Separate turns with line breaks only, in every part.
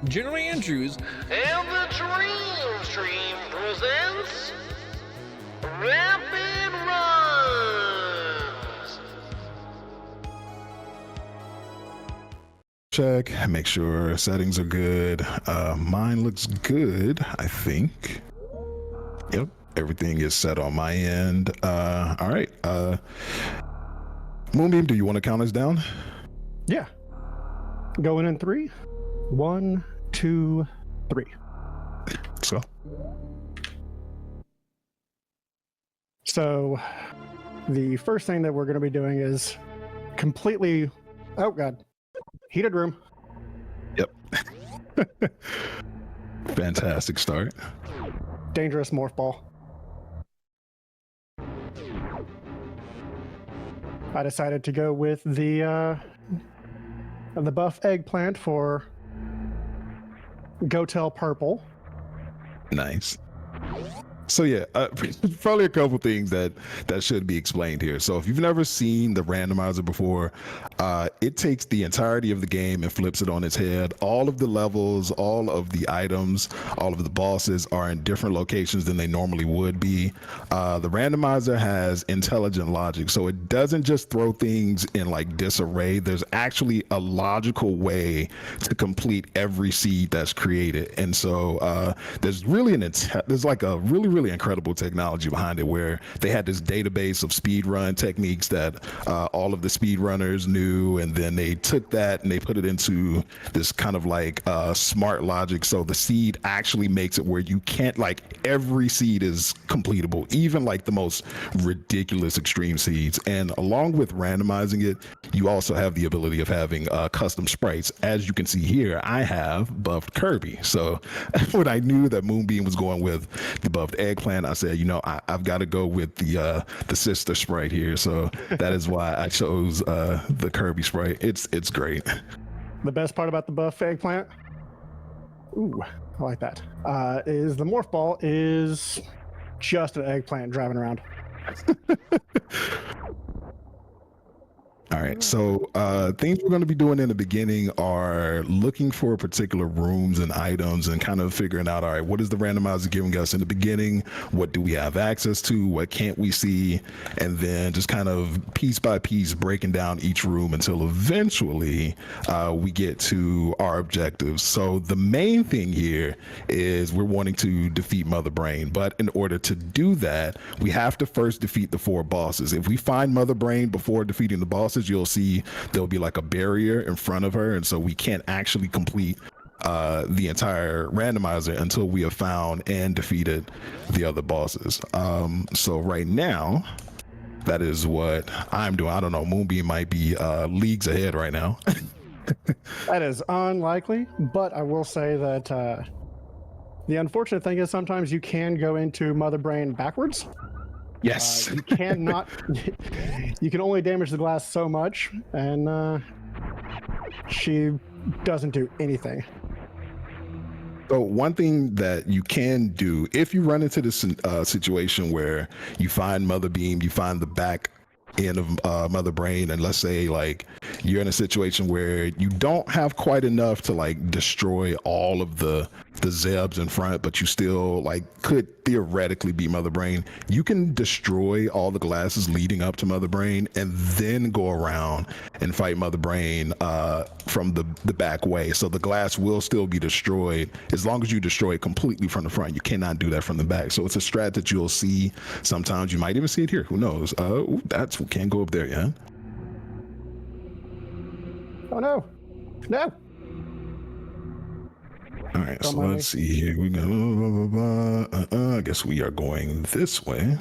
General Andrews,
And the Dream Stream presents Rapid Runs.
Check, make sure settings are good. Mine looks good, I think. Yep, everything is set on my end. All right. Moonbeam, do you want to count us down?
Yeah. Going in 3, 1, 2, 3.
Let's go.
So the first thing that we're going to be doing is completely, oh God, heated room.
Yep. Fantastic start.
Dangerous morph ball. I decided to go with the buff eggplant for Gotel Purple.
Nice. So yeah, probably a couple things that should be explained here. So if you've never seen the randomizer before, it takes the entirety of the game and flips it on its head. All of the levels, all of the items, all of the bosses are in different locations than they normally would be. The randomizer has intelligent logic, so it doesn't just throw things in like disarray. There's actually a logical way to complete every seed that's created, and so there's really there's like a really incredible technology behind it, where they had this database of speedrun techniques that all of the speedrunners knew, and then they took that and they put it into this kind of like smart logic. So the seed actually makes it where you can't, like, every seed is completable, even like the most ridiculous extreme seeds. And along with randomizing it, you also have the ability of having custom sprites. As you can see here, I have buffed Kirby. So when I knew that Moonbeam was going with the buffed eggplant, I said, you know, I've got to go with the sister sprite here. So that is why I chose the Kirby sprite. It's great.
The best part about the buff eggplant, ooh, I like that, is the morph ball is just an eggplant driving around.
All right, so things we're going to be doing in the beginning are looking for particular rooms and items and kind of figuring out, all right, what is the randomizer giving us in the beginning? What do we have access to? What can't we see? And then just kind of piece by piece breaking down each room until eventually we get to our objectives. So the main thing here is we're wanting to defeat Mother Brain, but in order to do that, we have to first defeat the 4 bosses. If we find Mother Brain before defeating the bosses, you'll see there'll be like a barrier in front of her, and so we can't actually complete the entire randomizer until we have found and defeated the other bosses. So right now, that is what I'm doing. I don't know, Moonbeam might be leagues ahead right now.
That is unlikely, but I will say that the unfortunate thing is sometimes you can go into Mother Brain backwards.
Yes.
You cannot. You can only damage the glass so much, and she doesn't do anything.
So one thing that you can do, if you run into this situation where you find Mother Beam, you find the back end of Mother Brain, and let's say like you're in a situation where you don't have quite enough to like destroy all of the Zebes in front, but you still like could theoretically be Mother Brain, you can destroy all the glasses leading up to Mother Brain and then go around and fight Mother Brain from the back way. So the glass will still be destroyed as long as you destroy it completely from the front. You cannot do that from the back. So it's a strat that you'll see sometimes. You might even see it here, who knows. Ooh, that's, we can't go up there, yeah.
Oh no, no.
All right, so let's see here. We go. I guess we are going this way.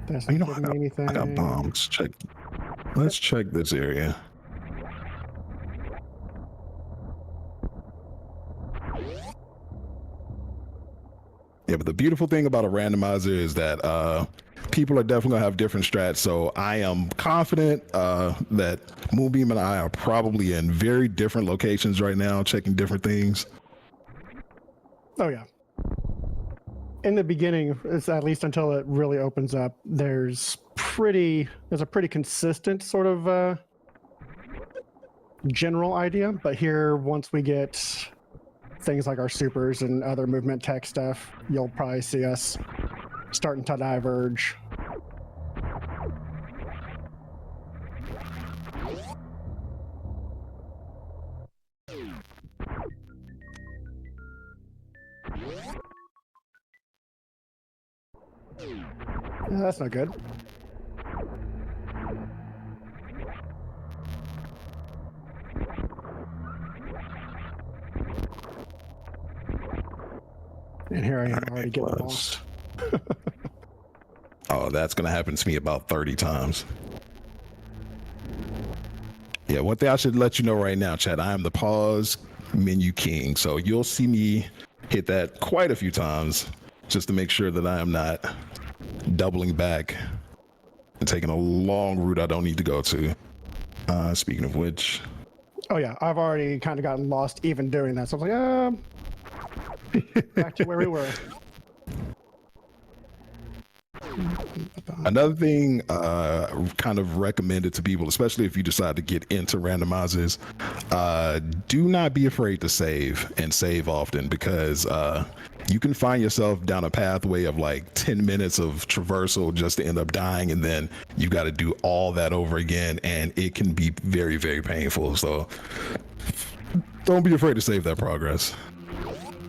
That's
You
not
know,
giving me anything.
I got bombs. Let's check this area. Yeah, but the beautiful thing about a randomizer is that people are definitely gonna have different strats. So I am confident that Moonbeam and I are probably in very different locations right now, checking different things.
Oh yeah. in the beginning, it's at least until it really opens up, there's a pretty consistent sort of general idea. But here, once we get things like our supers and other movement tech stuff, you'll probably see us starting to diverge. That's not good. And here I am already getting lost.
Oh, that's going to happen to me about 30 times. Yeah, one thing I should let you know right now, Chad, I am the pause menu king. So you'll see me hit that quite a few times just to make sure that I am not doubling back and taking a long route I don't need to go to. Speaking of which.
Oh, yeah, I've already kind of gotten lost even doing that. So I was like, back to where we were.
Another thing kind of recommended to people, especially if you decide to get into randomizers, do not be afraid to save and save often, because you can find yourself down a pathway of like 10 minutes of traversal just to end up dying, and then you got to do all that over again, and it can be very, very painful. So don't be afraid to save that progress.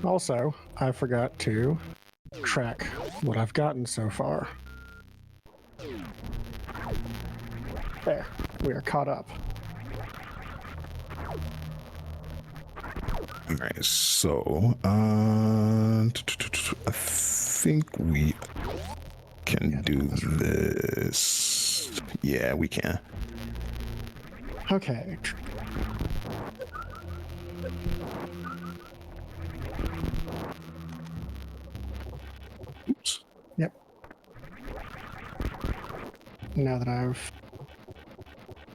Also, I forgot to track what I've gotten so far. There, we are caught up.
All right, so I think we can do this. Yeah, we can.
Okay.
Oops.
Yep. Now that I've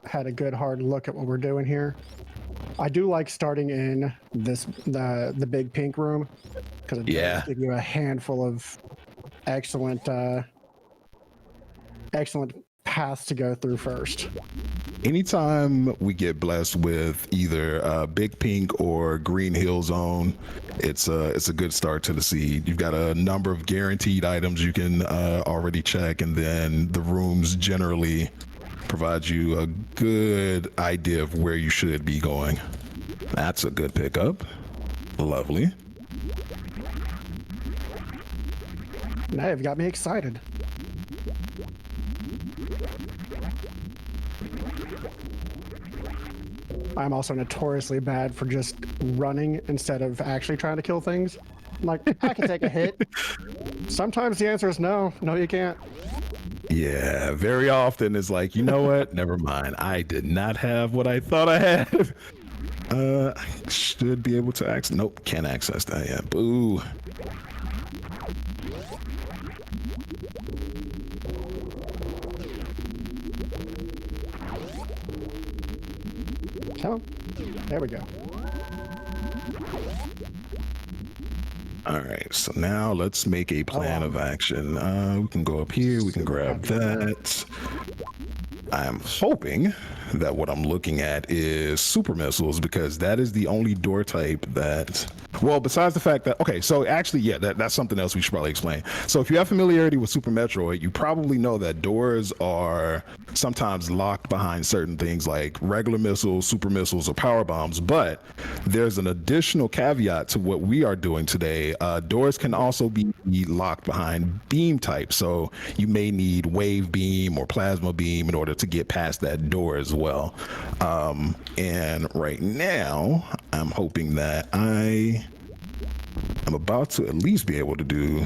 had a good hard look at what we're doing here, I do like starting in this the big pink room, because it does give you a handful of excellent paths to go through first.
Anytime we get blessed with either big pink or green hill zone, it's a good start to the seed. You've got a number of guaranteed items you can already check, and then the rooms generally provide you a good idea of where you should be going. That's a good pickup. Lovely.
Now you've got me excited. I'm also notoriously bad for just running instead of actually trying to kill things. I'm like, I can take a hit. Sometimes the answer is no. No, you can't.
Yeah, very often it's like, you know what? Never mind. I did not have what I thought I had. I should be able to access. Nope, can't access that yet. Boo.
Oh, there we go.
All right, so now let's make a plan of action. We can go up here, we can grab that. I'm hoping that what I'm looking at is super missiles, because that is the only door type that, well, besides the fact that, okay, so actually, yeah, that's something else we should probably explain. So if you have familiarity with Super Metroid, you probably know that doors are sometimes locked behind certain things like regular missiles, super missiles, or power bombs, but there's an additional caveat to what we are doing today. Doors can also be locked behind beam types, so you may need wave beam or plasma beam in order to get past that door as well. And right now, I'm hoping that I am about to at least be able to do,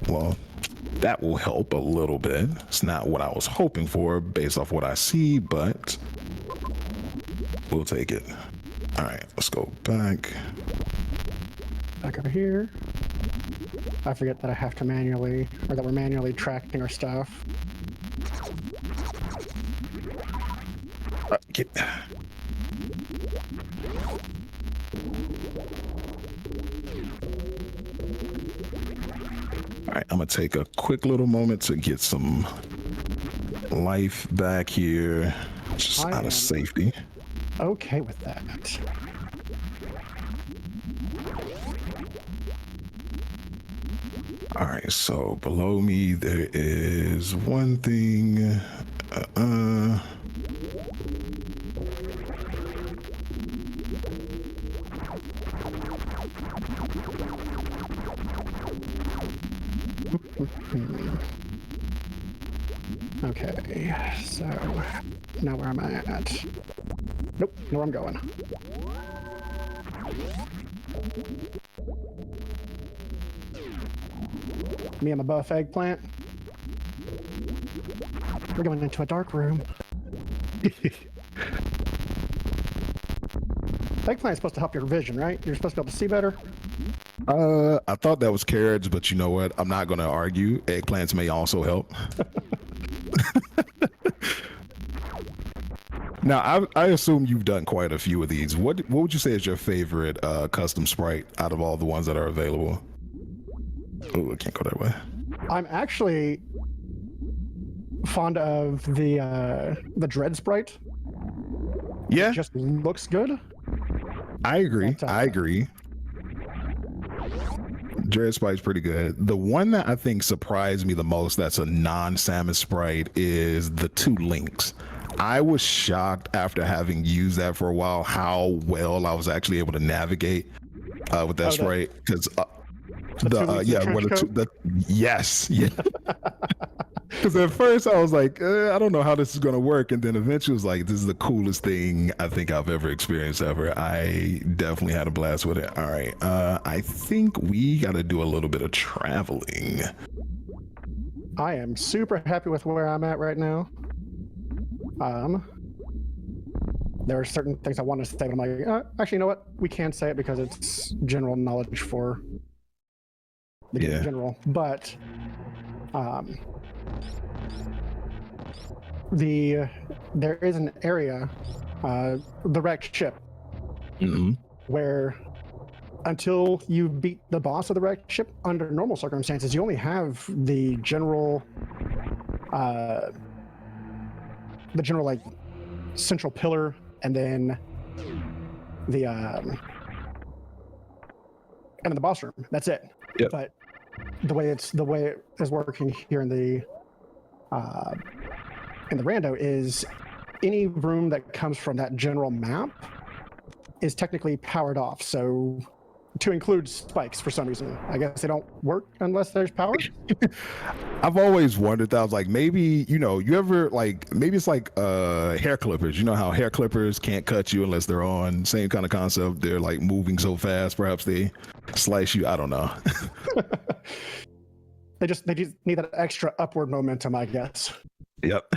well, that will help a little bit. It's not what I was hoping for based off what I see, but we'll take it. All right, let's go back.
Back over here. I forget that I have to manually, or that we're manually tracking our stuff.
Get. All right, I'm gonna take a quick little moment to get some life back here, just out of safety.
Okay with that.
All right, so below me there is one thing.
Okay, so now where am I at? Nope, know where I'm going. Me and my buff eggplant. We're going into a dark room. Eggplant is supposed to help your vision, right? You're supposed to be able to see better.
I thought that was carrots, but you know what? I'm not going to argue. Eggplants may also help. Now, I assume you've done quite a few of these. What would you say is your favorite custom sprite out of all the ones that are available? Oh, I can't go that way.
I'm actually fond of the Dread sprite.
Yeah,
It just looks good.
I agree. I agree. Dread Sprite's pretty good. The one that I think surprised me the most that's a non-Samus sprite is the 2 Links. I was shocked after having used that for a while how well I was actually able to navigate with that sprite, because yes, yeah. Because at first I was like, I don't know how this is going to work. And then eventually it was like, this is the coolest thing I think I've ever experienced ever. I definitely had a blast with it. All right. I think we got to do a little bit of traveling.
I am super happy with where I'm at right now. There are certain things I want to say, but I'm like, actually, you know what? We can say it because it's general knowledge for the game in general. But there is an area, the wrecked ship, where until you beat the boss of the wrecked ship, under normal circumstances, you only have the general like central pillar, and then the boss room. That's it.
Yep.
But the way it is working here in the rando is any room that comes from that general map is technically powered off. So to include spikes for some reason, I guess they don't work unless there's power.
I've always wondered that. I was like, maybe, you ever like, maybe it's like hair clippers. You know how hair clippers can't cut you unless they're on. Same kind of concept. They're like moving so fast, perhaps they slice you. I don't know.
They just need that extra upward momentum, I guess.
Yep.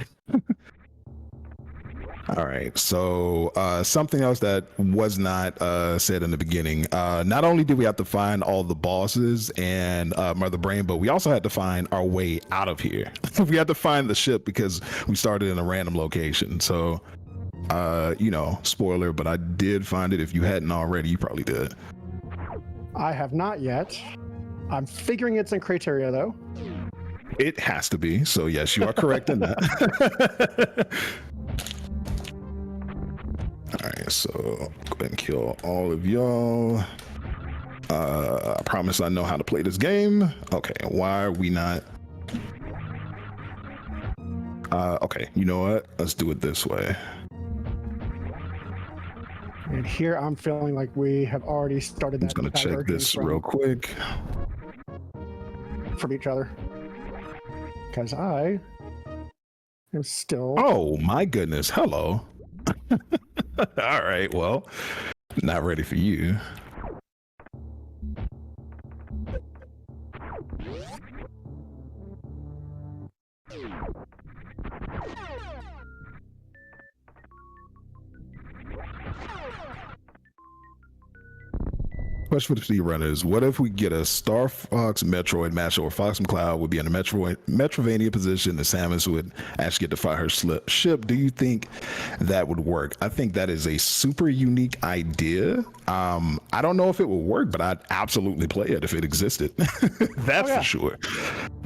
All right. So something else that was not said in the beginning. Not only did we have to find all the bosses and Mother Brain, but we also had to find our way out of here. We had to find the ship because we started in a random location. So, spoiler, but I did find it. If you hadn't already, you probably did.
I have not yet. I'm figuring it's in Crateria, though.
It has to be. So, yes, you are correct in that. All right, so go ahead and kill all of y'all. I promise I know how to play this game. Okay, why are we not? Okay, you know what? Let's do it this way.
And here I'm feeling like we have already started that.
I'm just gonna check this real quick.
From each other. Because I am still...
Oh, my goodness. Hello. All right, well, not ready for you. Question for the speedrunners: what if we get a Star Fox Metroid matchup where Fox McCloud would be in a Metrovania position and Samus would actually get to fire her ship? Do you think that would work? I think that is a super unique idea. I don't know if it will work, but I'd absolutely play it if it existed. That's for sure.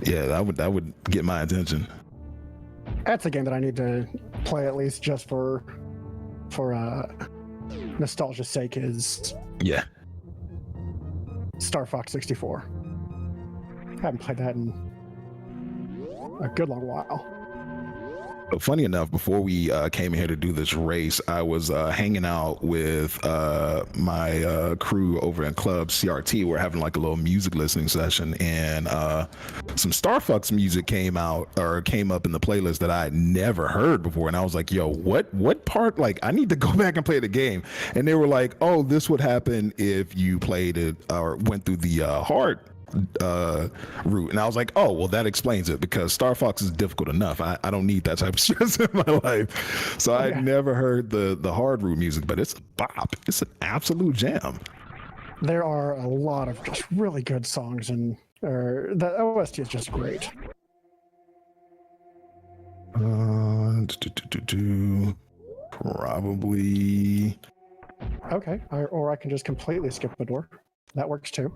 Yeah, that would get my attention.
That's a game that I need to play at least just for nostalgia's sake. Is Star Fox 64. Haven't played that in a good long while.
But funny enough, before we came here to do this race, I was hanging out with my crew over in Club CRT. We're having like a little music listening session, and some Star Fox music came up in the playlist that I had never heard before. And I was like, yo, what part? Like, I need to go back and play the game. And they were like, oh, this would happen if you played it or went through the hard route. And I was like, oh, well, that explains it, because Star Fox is difficult enough. I don't need that type of stress in my life. So I'd never heard the hard route music, but it's a bop. It's an absolute jam.
There are a lot of just really good songs, and the OST is just great.
Probably.
Okay, or I can just completely skip the door. That works too.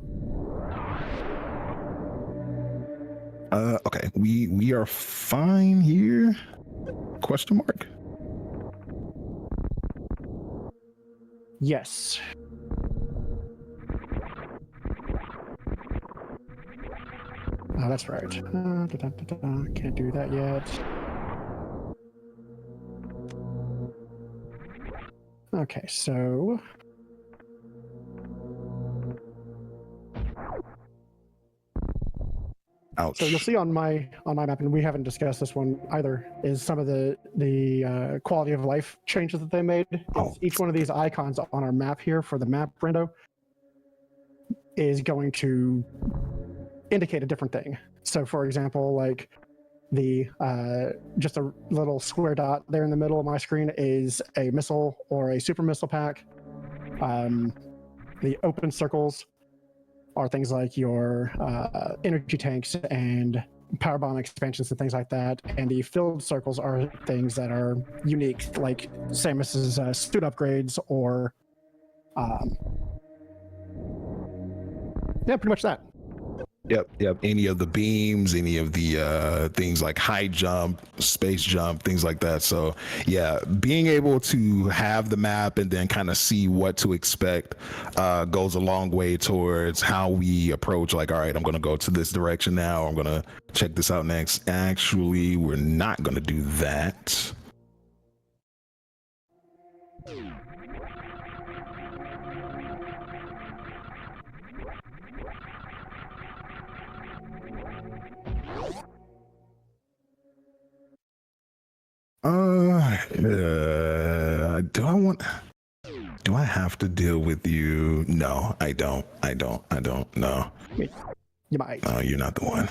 Okay, we are fine here? Question mark.
Yes. Oh, that's right. Can't do that yet. Okay, so
ouch.
So you'll see on my map, and we haven't discussed this one either, is some of the quality of life changes that they made. Each one of these icons on our map here for the map Rando is going to indicate a different thing. So for example, like the just a little square dot there in the middle of my screen is a missile or a super missile pack. The open circles are things like your energy tanks and power bomb expansions and things like that. And the filled circles are things that are unique, like Samus's suit upgrades, or yeah, pretty much that.
Yep. Any of the beams, any of the things like high jump, space jump, things like that. So yeah, being able to have the map and then kind of see what to expect goes a long way towards how we approach, like, all right, I'm going to go to this direction now, or I'm going to check this out next. Actually, we're not going to do that. Do I have to deal with you? No, I don't. No.
You might.
No, you're not the one.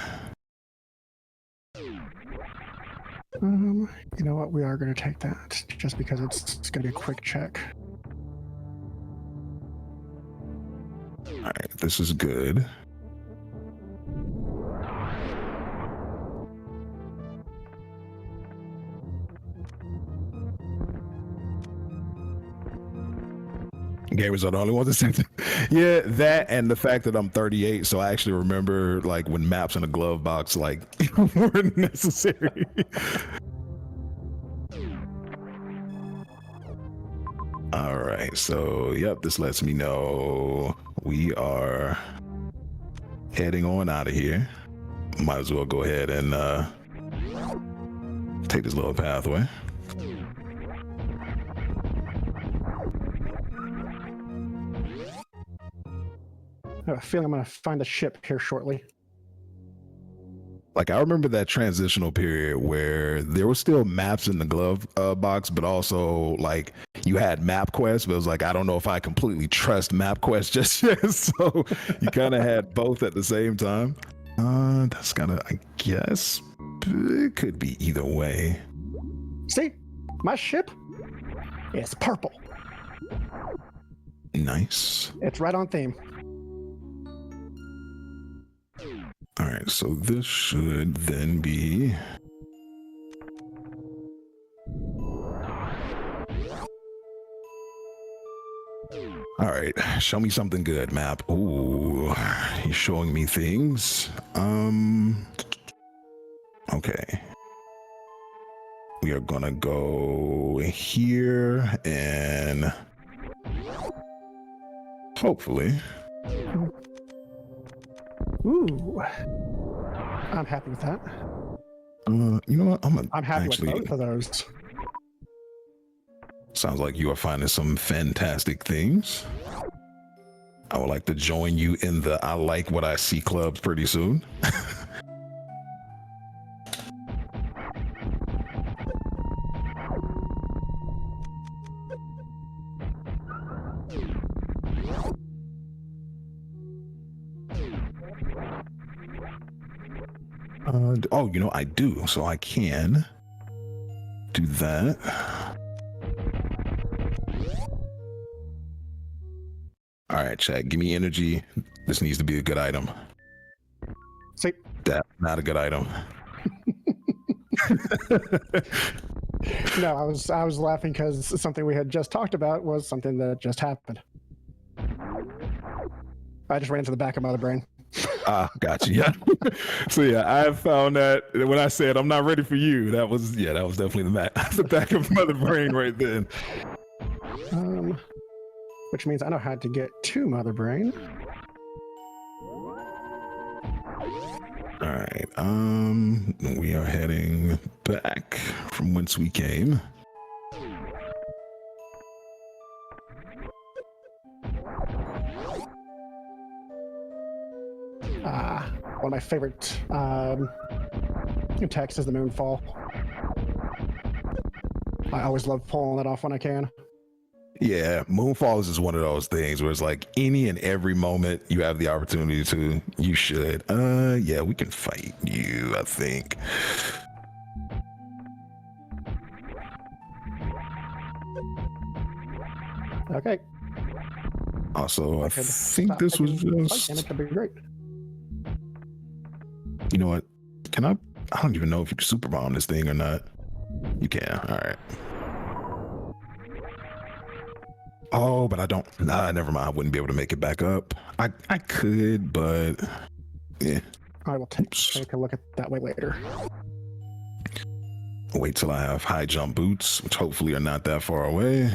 You know what? We are going to take that just because it's going to be a quick check.
All right, this is good. Gamers are the only ones that say that. Yeah, that and the fact that I'm 38, so I actually remember like when maps in a glove box like weren't necessary. All right, so yep, this lets me know we are heading on out of here. Might as well go ahead and take this little pathway.
I have a feeling I'm going to find a ship here shortly.
Like, I remember that transitional period where there were still maps in the glove box, but also like you had MapQuest, but it was like, I don't know if I completely trust MapQuest just yet. So you kind of had both at the same time. That's gotta, I guess, it could be either way.
See, my ship is purple.
Nice.
It's right on theme.
right, so this should then be... All right, show me something good, map. Ooh, he's showing me things. Okay. We are gonna go here and hopefully.
Ooh, I'm happy with that.
You know what?
I'm happy
actually,
with both of those.
Sounds like you are finding some fantastic things. I would like to join you in the I like what I see clubs pretty soon. Oh, you know, I do, so I can do that. All right, chat, give me energy. This needs to be a good item.
See,
That's not a good item.
no, I was laughing because something we had just talked about was something that just happened. I just ran into the back of my other brain.
Ah, gotcha. Yeah. So yeah, I found that when I said I'm not ready for you, that was definitely the back of my other brain right then.
Which means I know how to get to Mother Brain.
All right. We are heading back from whence we came.
One of my favorite attacks is the Moonfall. I always love pulling it off when I can.
Yeah, Moonfall is just one of those things where it's like any and every moment you have the opportunity to, you should. Yeah, we can fight you, I think.
Okay.
Also, I think this was just...
And it could be great.
You know what? Can I don't even know if you can super bomb this thing or not. You can. All right. Oh, but I don't. Nah, never mind. I wouldn't be able to make it back up. I could, but yeah.
I will take a look at that way later.
Wait till I have high jump boots, which hopefully are not that far away.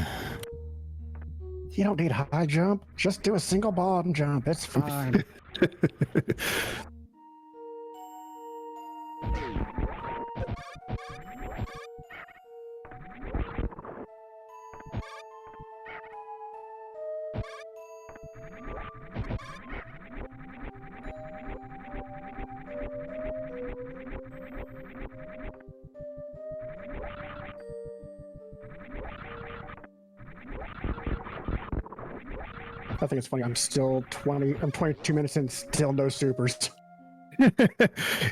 You don't need high jump. Just do a single bottom jump. It's fine. I think it's funny. I'm 22 minutes in, still no supers.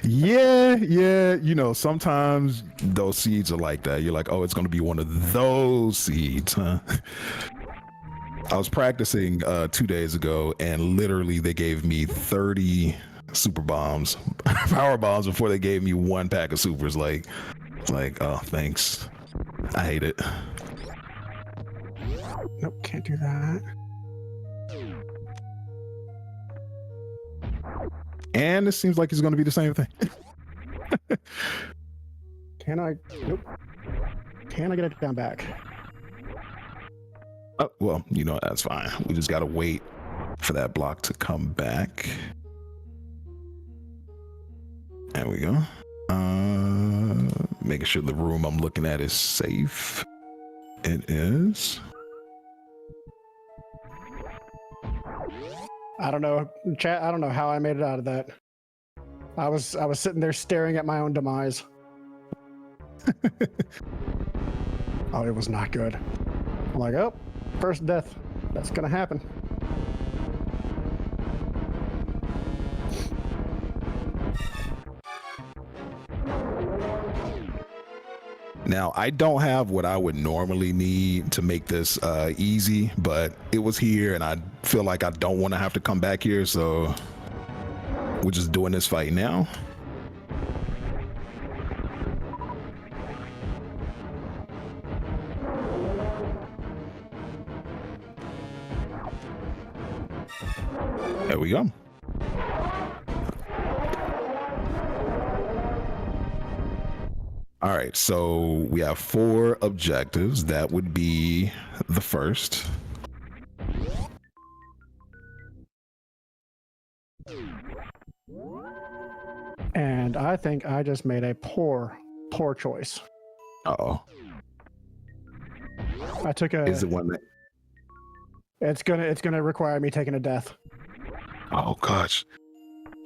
Yeah. You know, sometimes those seeds are like that. You're like, oh, it's going to be one of those seeds, huh? I was practicing 2 days ago, and literally they gave me 30 super bombs, power bombs, before they gave me one pack of supers. Like, oh, thanks. I hate it.
Nope, can't do that.
And it seems like it's going to be the same thing.
Can I? Nope. Can I get it down back?
Oh, well, you know, that's fine. We just got to wait for that block to come back. There we go. Making sure the room I'm looking at is safe. It is.
I don't know, chat. I don't know how I made it out of that. I was sitting there staring at my own demise. Oh, it was not good. I'm like, oh, first death. That's gonna happen.
Now, I don't have what I would normally need to make this easy, but it was here, and I feel like I don't want to have to come back here, so we're just doing this fight now. There we go. All right, so we have 4 objectives. That would be the first.
And I think I just made a poor choice.
Uh-oh.
I took a.
Is it one that...
It's gonna require me taking a death.
Oh, gosh.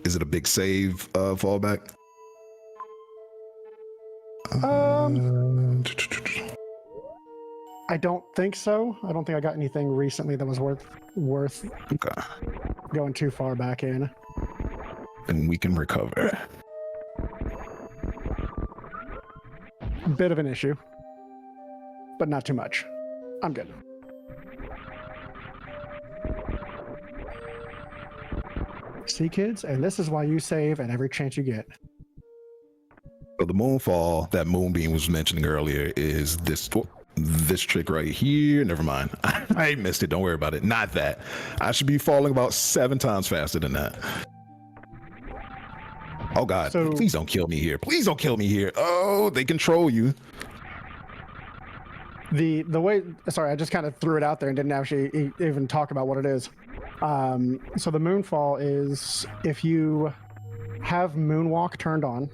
Is it a big save fallback?
I don't think so. I don't think I got anything recently that was worth
Okay.
going too far back in.
And we can recover.
Bit of an issue, but not too much. I'm good. See, kids, and this is why you save at every chance you get.
So the moonfall that Moonbeam was mentioning earlier is this trick right here. Never mind. I missed it. Don't worry about it. Not that. I should be falling about 7 times faster than that. Oh God,
So-
please don't kill me here. Please don't kill me here. Oh, they control you.
The way, sorry, I just kind of threw it out there and didn't actually even talk about what it is. So the moonfall is if you have moonwalk turned on,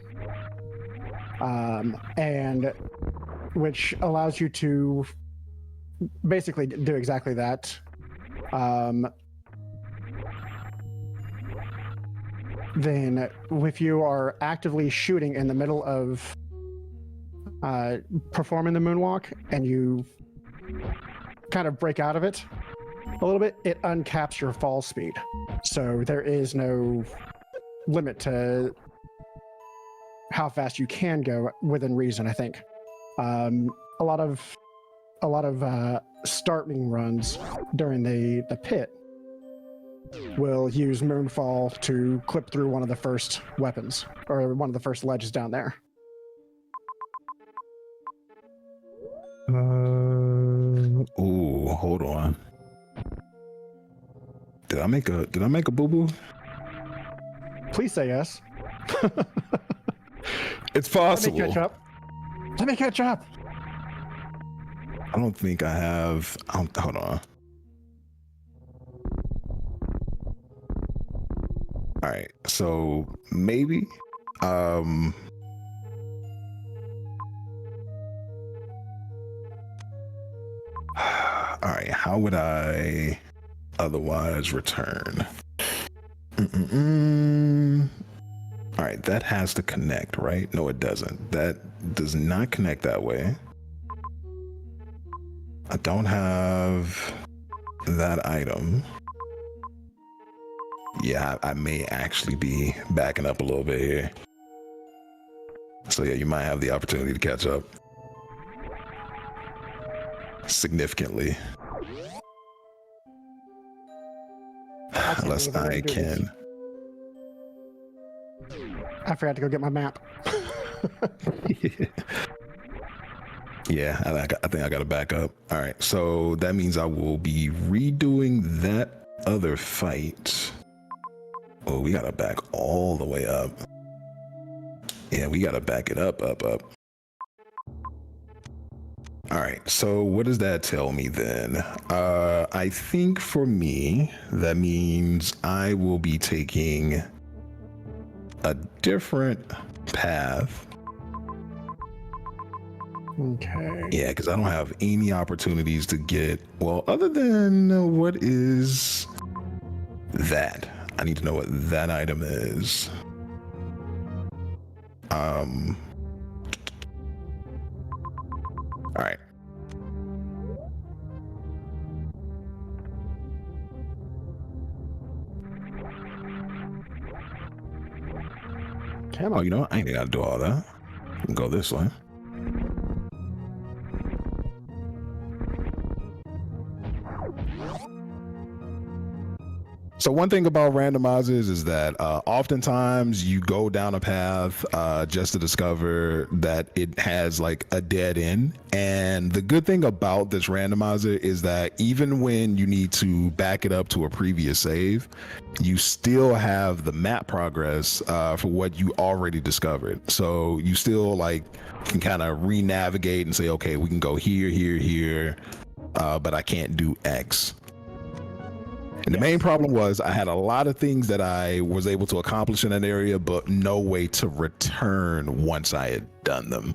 and which allows you to basically do exactly that. Then if you are actively shooting in the middle of performing the moonwalk and you kind of break out of it a little bit, it uncaps your fall speed. So there is no limit to how fast you can go within reason, I think. A lot of starting runs during the pit will use moonfall to clip through one of the first weapons or one of the first ledges down there.
Ooh, hold on. Did I make a boo-boo?
Please say yes.
It's possible.
Let me catch up. Let me catch up.
I don't think I have. Hold on. All right, so maybe. All right, how would I otherwise return? All right, that has to connect, right? No, it doesn't. That does not connect that way. I don't have that item. Yeah, I may actually be backing up a little bit here. So yeah, you might have the opportunity to catch up. Significantly. Unless I can.
I forgot to go get my map.
Yeah, I think I gotta back up. All right, so that means I will be redoing that other fight. Oh, we gotta back all the way up. Yeah, we gotta back it up. All right, so what does that tell me then? I think for me, that means I will be taking a different path.
Okay.
Yeah, because I don't have any opportunities to get, well, other than what is that? I need to know what that item is. All right.
Come
Oh,
on.
you know what? I ain't gotta do all that. I can go this way. So one thing about randomizers is that oftentimes you go down a path just to discover that it has like a dead end. And the good thing about this randomizer is that even when you need to back it up to a previous save, you still have the map progress for what you already discovered. So you still like can kind of re-navigate and say, okay, we can go here, here, here, but I can't do X. And the main problem was I had a lot of things that I was able to accomplish in that area, but no way to return once I had done them.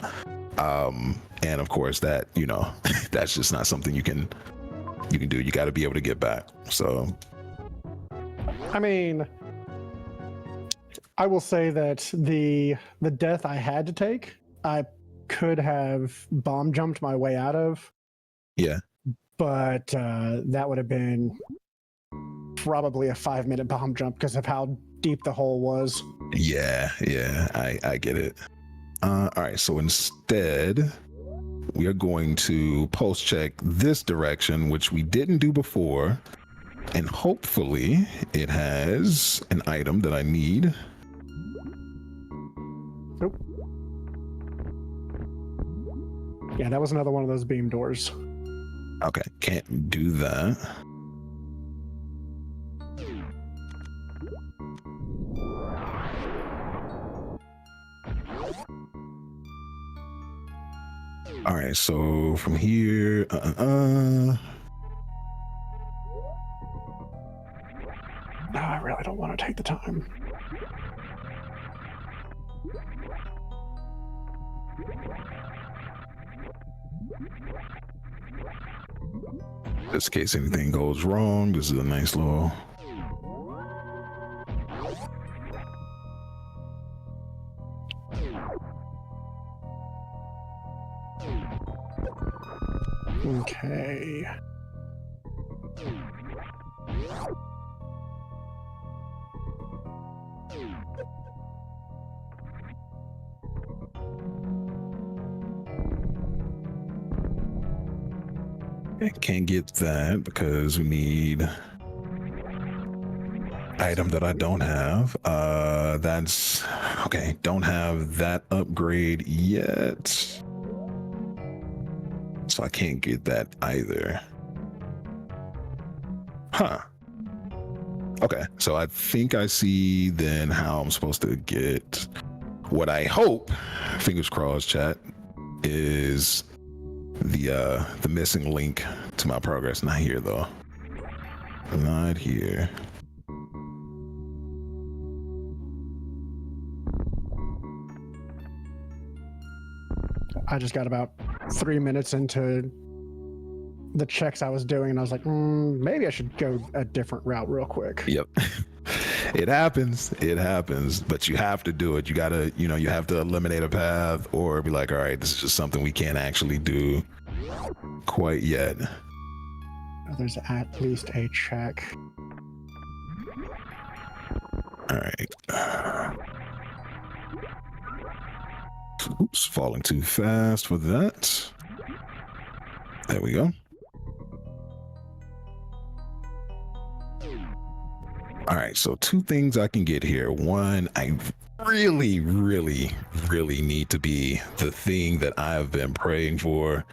And of course that, you know, that's just not something you can do. You got to be able to get back. So,
I mean, I will say that the death I had to take, I could have bomb jumped my way out of.
yeah.
But that would have been probably a 5-minute bomb jump because of how deep the hole was.
Yeah, I get it. All right, so instead, we are going to post check this direction, which we didn't do before, and hopefully it has an item that I need.
Nope. Yeah, that was another one of those beam doors.
Okay, can't do that. All right, so from here,
No, I really don't want to take the time.
just in case anything goes wrong, this is a nice little.
Okay.
I can't get that because we need item that I don't have. That's okay. Don't have that upgrade yet, so I can't get that either. Huh. Okay, so I think I see then how I'm supposed to get what I hope, fingers crossed, chat, is the missing link to my progress. Not here though. Not here.
I just got about 3 minutes into the checks I was doing, and I was like, maybe I should go a different route real quick.
Yep. It happens. It happens. But you have to do it. You gotta, you know, you have to eliminate a path or be like, all right, this is just something we can't actually do quite yet.
There's at least a check.
All right. Oops, falling too fast for that. There we go. All right, so 2 things I can get here. One, I really need to be the thing that I've been praying for.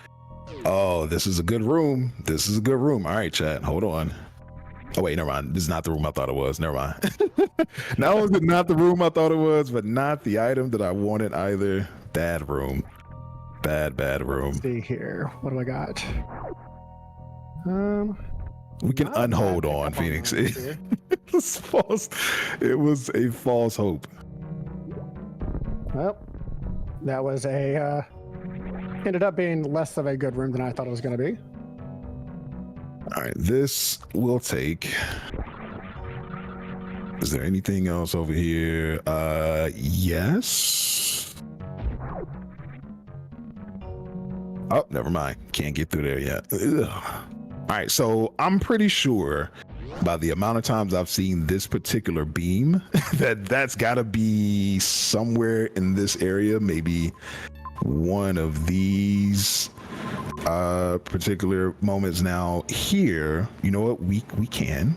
Oh, this is a good room. This is a good room. All right, chat, hold on. Oh, wait, never mind. This is not the room I thought it was. Never mind. Not only is it not the room I thought it was, but not the item that I wanted either. Bad room. Bad room.
Let's see here. What do I got?
We can unhold on, Phoenix. It was false. It was a false hope.
Well, that was a ended up being less of a good room than I thought it was going to be.
All right, this will take. Is there anything else over here? Yes. Oh, never mind. Can't get through there yet. Ugh. All right, so I'm pretty sure by the amount of times I've seen this particular beam that's got to be somewhere in this area, maybe one of these particular moments. Now here, you know what, we can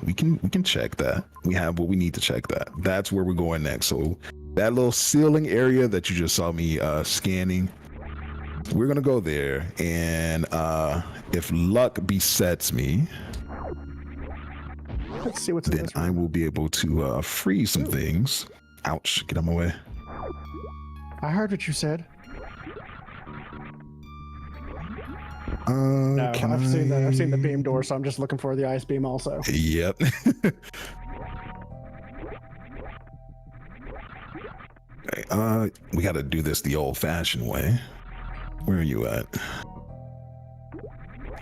check that. We have what we need to check that. That's where we're going next. So that little ceiling area that you just saw me scanning, we're gonna go there, and if luck besets me,
let's see what's in
then
this room.
I will be able to freeze some things. Ouch, get out of my way.
I heard what you said.
No,
I've seen the beam door, so I'm just looking for the ice beam also.
Yep. Okay, we got to do this the old-fashioned way. Where are you at?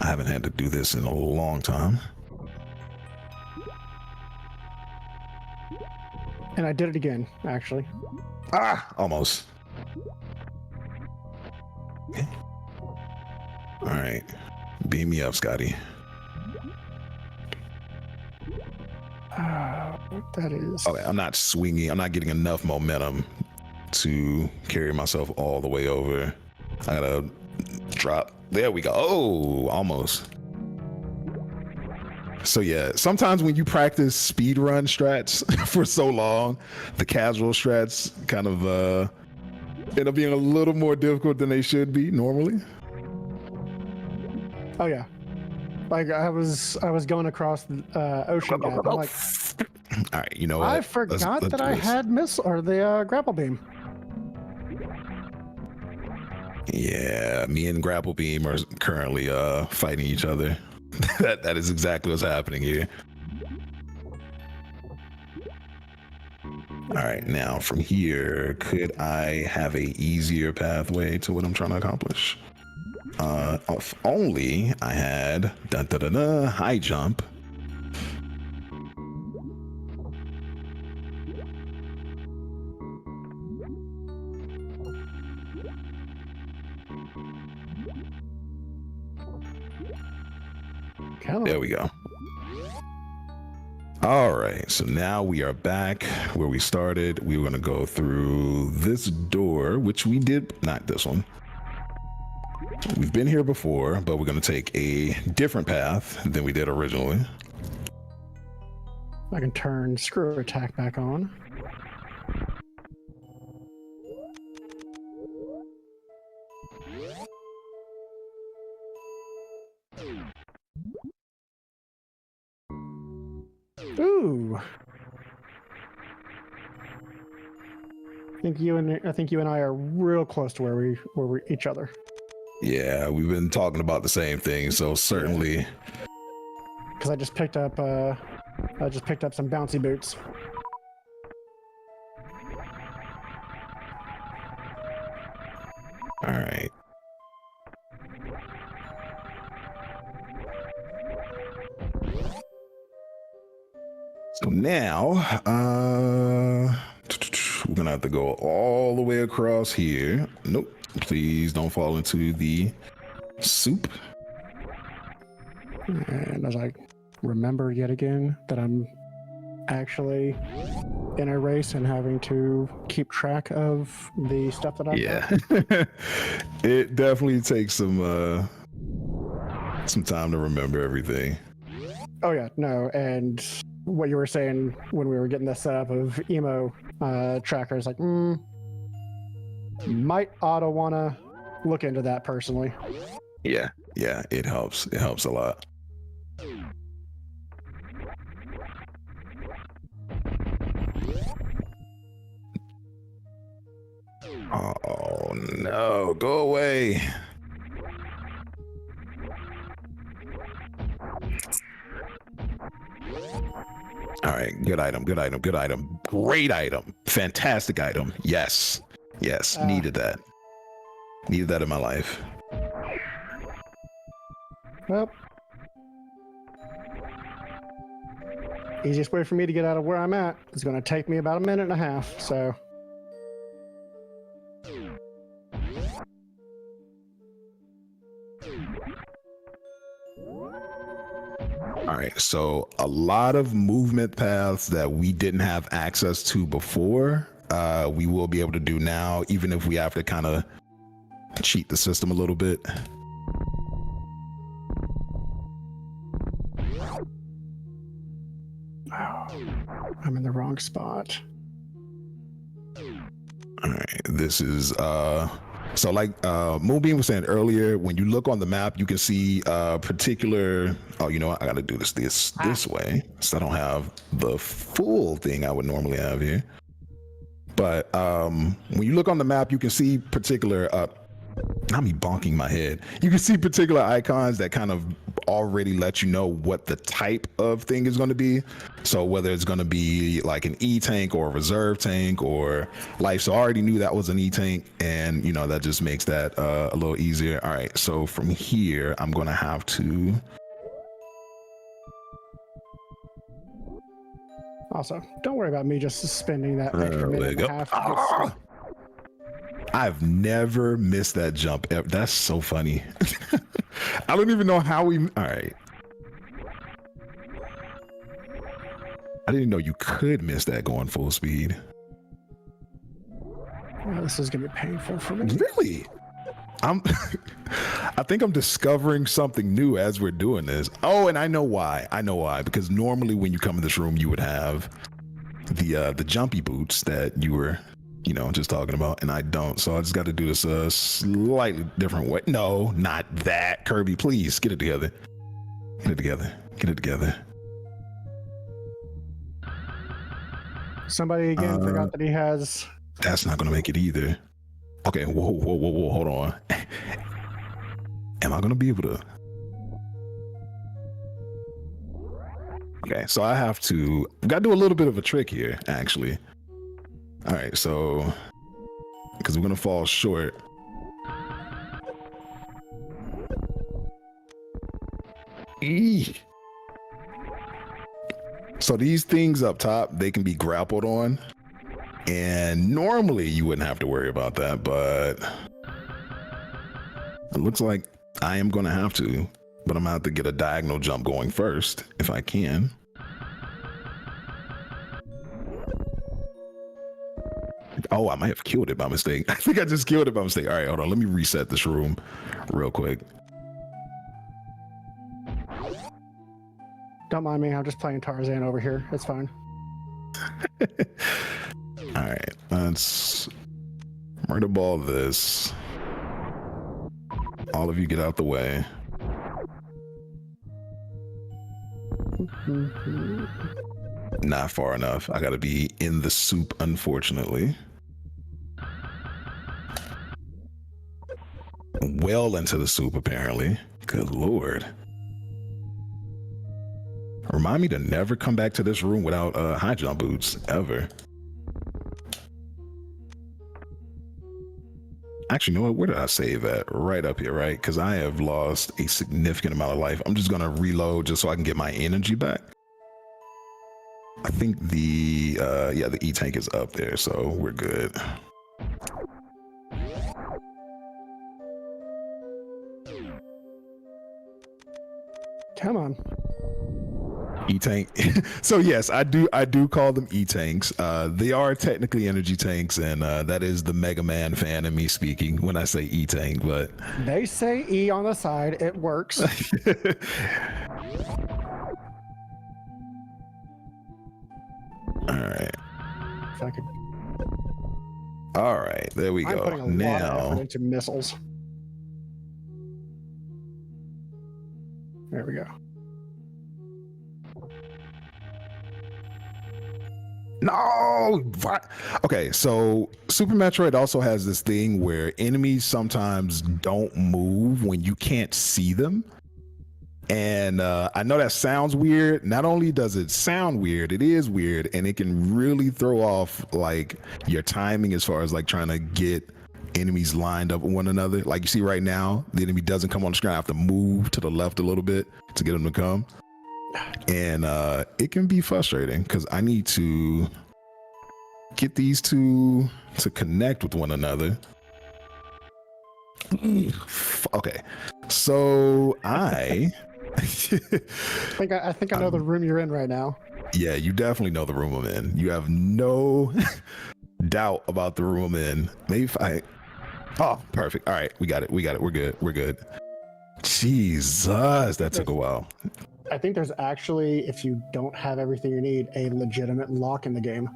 I haven't had to do this in a long time.
And I did it again, actually.
Ah, almost. Okay. All right, beam me up, Scotty.
That is.
Okay, I'm not swinging. I'm not getting enough momentum to carry myself all the way over. I gotta drop. There we go. Oh, almost. So yeah, sometimes when you practice speedrun strats for so long, the casual strats kind of end up being a little more difficult than they should be normally.
Oh yeah, like I was going across the ocean gap. I'm like,
all right, you know what?
I forgot that I had the grapple beam.
Yeah, me and Grapple Beam are currently fighting each other. that is exactly what's happening here. All right, now from here, could I have a easier pathway to what I'm trying to accomplish? If only I had high jump. There we go. All right, so now we are back where we started. We were going to go through this door, which we did, not this one. We've been here before, but we're going to take a different path than we did originally.
I can turn screw attack back on. Ooh. I think you and I are real close to where we each other.
Yeah, we've been talking about the same thing, so certainly.
Because I just picked up some bouncy boots.
All right. So now, we're gonna have to go all the way across here. Nope, please don't fall into the soup.
And as I remember yet again that I'm actually in a race and having to keep track of the stuff that I've
got. It definitely takes some time to remember everything.
Oh yeah, no, and what you were saying when we were getting this set up of emo trackers, like, might oughta wanna look into that personally.
Yeah, it helps. It helps a lot. Oh no, go away. All right, good item. Great item. Fantastic item. Yes. Needed that. Needed that in my life.
Well, easiest way for me to get out of where I'm at is going to take me about a minute and a half, so.
All right, so a lot of movement paths that we didn't have access to before, we will be able to do now, even if we have to kind of cheat the system a little bit.
Oh, I'm in the wrong spot.
All right, this is so like Moonbeam was saying earlier, when you look on the map, you can see particular. Oh, you know what? I got to do this way, so I don't have the full thing I would normally have here. But when you look on the map, you can see particular. Not me bonking my head. You can see particular icons that kind of already let you know what the type of thing is going to be. So whether it's going to be like an E-tank or a reserve tank or life. So I already knew that was an E-tank, and you know that just makes that a little easier. All right, so from here I'm going to have to.
Also, don't worry about me just suspending that extra minute and a half.
I've never missed that jump ever. That's so funny. I don't even know how we. All right. I didn't know you could miss that going full speed.
Well, this is gonna be painful for me.
Really? I think I'm discovering something new as we're doing this. Oh, and I know why. Because normally when you come in this room, you would have the jumpy boots that you were, you know, just talking about, and I don't. So I just got to do this a slightly different way. No, not that. Kirby, please get it together. Get it together. Get it together.
Somebody again forgot that he has.
That's not going to make it either. Okay, whoa, hold on. Am I going to be able to? Okay, so I have to. I've got to do a little bit of a trick here, actually. All right, so because we're gonna fall short. Eee. So these things up top, they can be grappled on, and normally you wouldn't have to worry about that, but it looks like I am gonna have to. But I'm gonna have to get a diagonal jump going first, if I can. Oh, I might have killed it by mistake. I think I just killed it by mistake. All right, hold on. Let me reset this room real quick.
Don't mind me. I'm just playing Tarzan over here. It's fine.
All right, let's murder ball this. All of you get out the way. Not far enough. I gotta be in the soup, unfortunately. Well into the soup, apparently. Good Lord. Remind me to never come back to this room without high jump boots, ever. Actually, you know what? Where did I save at? Right up here, right? Because I have lost a significant amount of life. I'm just gonna reload just so I can get my energy back. I think the E-tank is up there, so we're good.
Come on.
E-tank. So yes, I do call them E-tanks. They are technically energy tanks, and that is the Mega Man fan in me speaking when I say E-tank, but
they say E on the side. It works.
All right.
If I could.
All right, there we
I'm
go.
putting a lot of effort into missiles. There we go.
No! What? Okay, so Super Metroid also has this thing where enemies sometimes don't move when you can't see them. And I know that sounds weird. Not only does it sound weird, it is weird, and it can really throw off like your timing as far as like trying to get enemies lined up with one another. Like you see right now, the enemy doesn't come on the screen. I have to move to the left a little bit to get them to come. And it can be frustrating because I need to get these two to connect with one another. Okay, so I
think I know the room you're in right now.
Yeah, you definitely know the room I'm in. You have no doubt about the room I'm in. Maybe if I. Oh, perfect. All right, we got it. We're good. Jesus, that took a while.
I think there's actually, if you don't have everything you need, a legitimate lock in the game.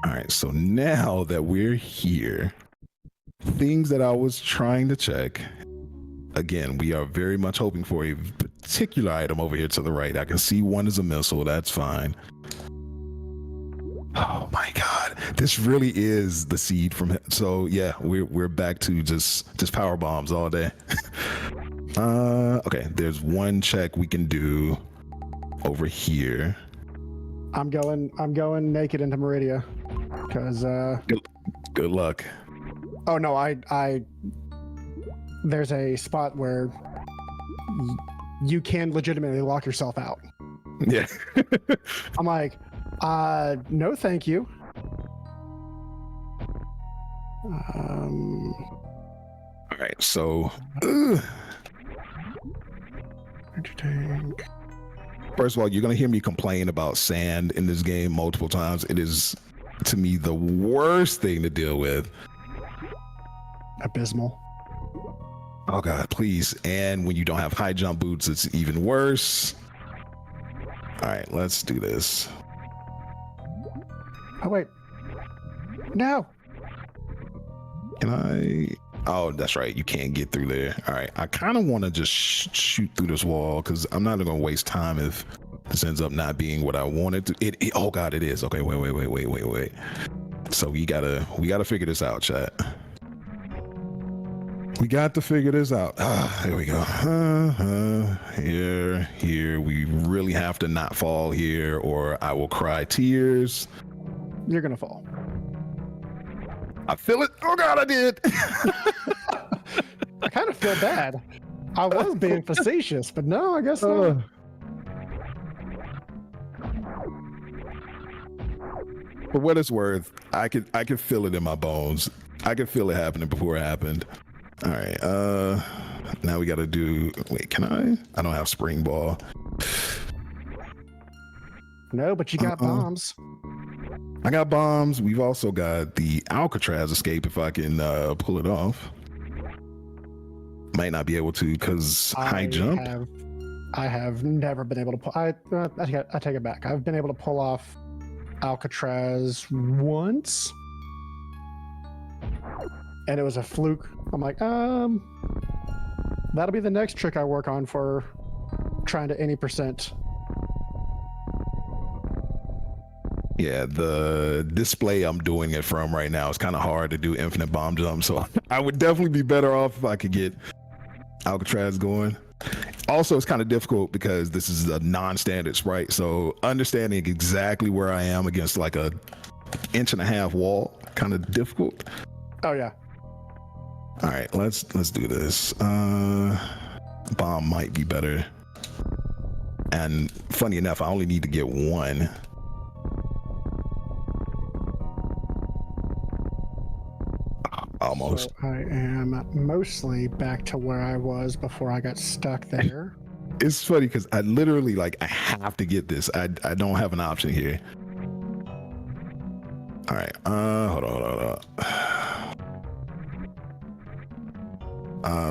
All right, so now that we're here, things that I was trying to check. Again, we are very much hoping for a particular item over here to the right. I can see one is a missile. That's fine. Oh my God, this really is the seed from. So yeah, we're back to just power bombs all day. Okay, there's one check we can do over here.
I'm going naked into Meridia because
Good luck.
oh no, I there's a spot where you can legitimately lock yourself out.
Yeah.
I'm like, no, thank you.
All right, so
Tank.
first of all, you're gonna hear me complain about sand in this game multiple times. It is, to me, the worst thing to deal with.
Abysmal.
Oh God, please. And when you don't have high jump boots, it's even worse. All right, let's do this.
Oh wait, no.
Can I? Oh, that's right. You can't get through there. All right. I kind of want to just shoot through this wall because I'm not going to waste time if this ends up not being what I wanted to. Oh God, it is. Okay, wait. So we gotta figure this out, chat. We got to figure this out. There we go. Here. We really have to not fall here, or I will cry tears.
You're gonna fall.
I feel it. Oh God, I did.
I kind of feel bad. I was being facetious, but no, I guess not.
For what it's worth, I could feel it in my bones. I could feel it happening before it happened. All right. Now we got to do. Wait, can I? I don't have spring ball.
No, but you got bombs.
I got bombs. We've also got the Alcatraz escape if I can pull it off. Might not be able to because high jump.
I have never been able to pull. I take it back. I've been able to pull off Alcatraz once, and it was a fluke. I'm like, that'll be the next trick I work on for trying to any percent.
Yeah, the display I'm doing it from right now is kind of hard to do infinite bomb jump, so I would definitely be better off if I could get Alcatraz going. Also, it's kind of difficult because this is a non-standard sprite, so understanding exactly where I am against like a 1.5-inch wall, kind of difficult.
Oh yeah.
All right, let's do this. Bomb might be better. And funny enough, I only need to get one. Almost.
So I am mostly back to where I was before I got stuck there.
It's funny because I literally I have to get this. I don't have an option here. All right. Hold on.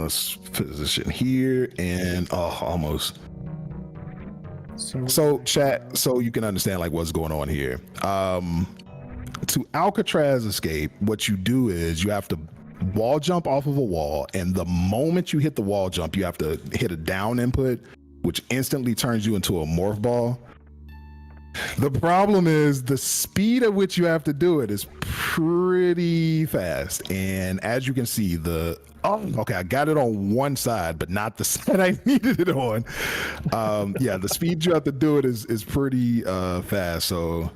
Let's position here and almost. So chat, so you can understand what's going on here. To Alcatraz escape, what you do is you have to wall jump off of a wall, and the moment you hit the wall jump, you have to hit a down input, which instantly turns you into a morph ball. The problem is the speed at which you have to do it is pretty fast, and as you can see, okay, I got it on one side, but not the side I needed it on. Yeah, the speed you have to do it is pretty fast, so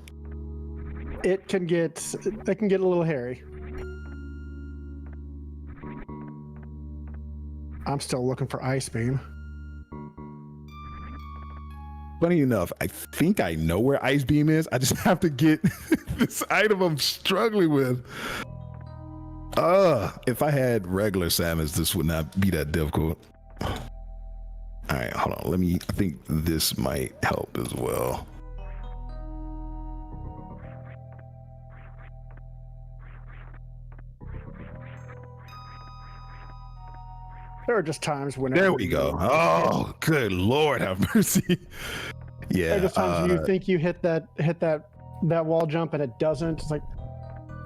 it can get a little hairy. I'm still looking for Ice Beam.
funny enough, I think I know where Ice Beam is. I just have to get this item I'm struggling with. If I had regular Samus, this would not be that difficult. All right, hold on. I think this might help as well.
There are just times when
There we go. Oh, good Lord, have mercy. Yeah.
There are just times when you think you hit that wall jump and it doesn't. It's like,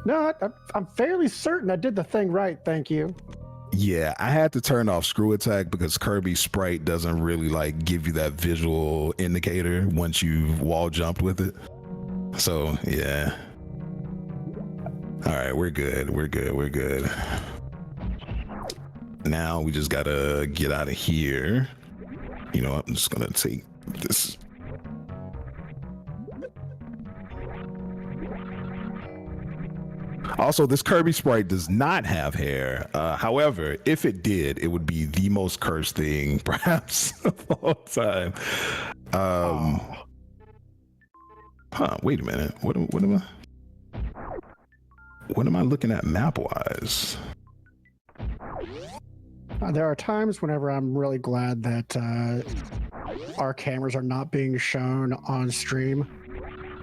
no, I'm fairly certain I did the thing right. Thank you.
Yeah, I had to turn off screw attack because Kirby Sprite doesn't really like give you that visual indicator once you've wall jumped with it. So yeah. All right, we're good. We're good. Now we just gotta get out of here. You know what? I'm just gonna take this. Also, this Kirby Sprite does not have hair. However, if it did, it would be the most cursed thing, perhaps, of all time. Wait a minute. What am I looking at map-wise?
There are times whenever I'm really glad that our cameras are not being shown on stream.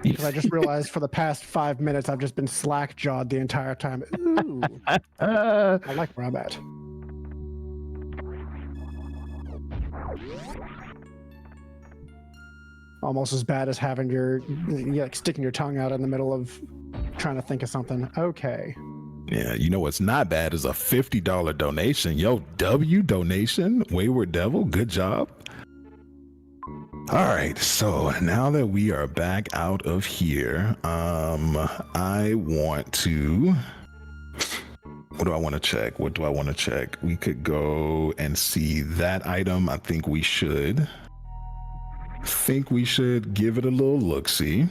Because I just realized for the past 5 minutes, I've just been slack-jawed the entire time. Ooh. I like where I'm at. Almost as bad as having like sticking your tongue out in the middle of trying to think of something. Okay.
Yeah, you know what's not bad is a $50 donation. Yo, W donation, Wayward Devil, good job. All right, so now that we are back out of here, I want to, what do I want to check? We could go and see that item. I think we should give it a little look-see.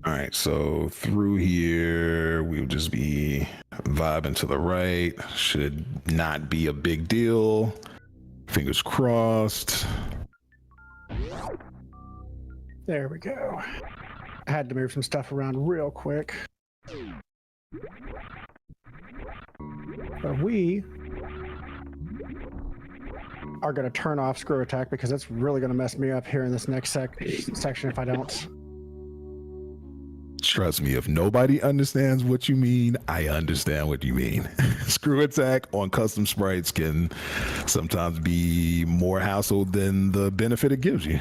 All right, so through here, we'll just be vibing to the right. Should not be a big deal. Fingers crossed.
There we go. I had to move some stuff around real quick. But we are going to turn off screw attack because it's really going to mess me up here in this next section if I don't.
Trust me, if nobody understands what you mean, I understand what you mean. Screw attack on custom sprites can sometimes be more hassle than the benefit it gives you.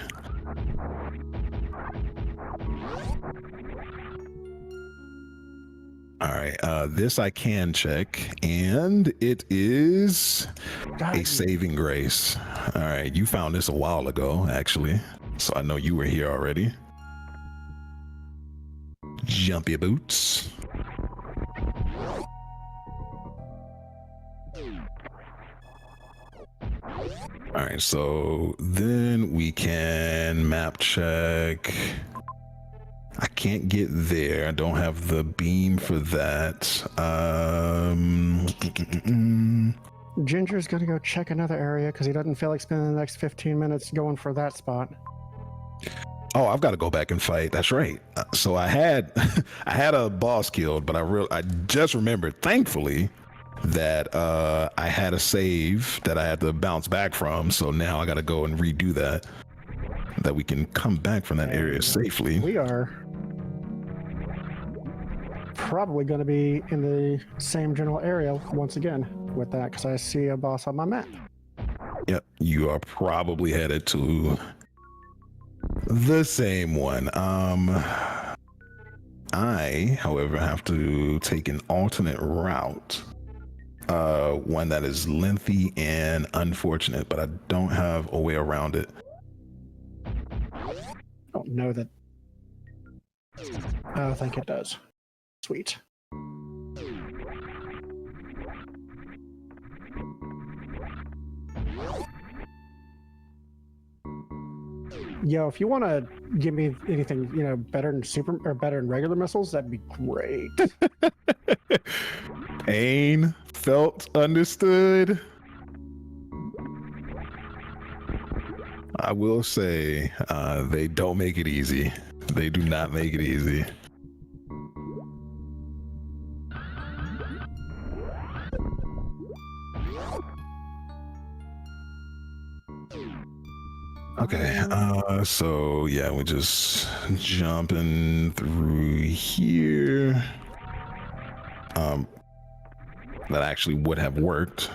All right, this I can check, and it is a saving grace. All right, you found this a while ago, actually, so I know you were here already. Jumpy boots. All right, so then we can map check. I can't get there. I don't have the beam for that.
Ginger's gonna go check another area because he doesn't feel like spending the next 15 minutes going for that spot.
Oh, I've got to go back and fight. That's right. So I had a boss killed, but I just remembered, thankfully, that I had a save that I had to bounce back from. So now I got to go and redo that we can come back from that area safely.
We are probably going to be in the same general area once again with that because I see a boss on my map.
Yep, you are probably headed to the same one. I, however, have to take an alternate route, one that is lengthy and unfortunate, but I don't have a way around it.
I don't know that. I think it does. Sweet. Yo, if you want to give me anything, better than better than regular missiles, that'd be great.
Pain felt, understood. I will say, they don't make it easy. They do not make it easy. Okay, so yeah, we're just jumping through here. That actually would have worked.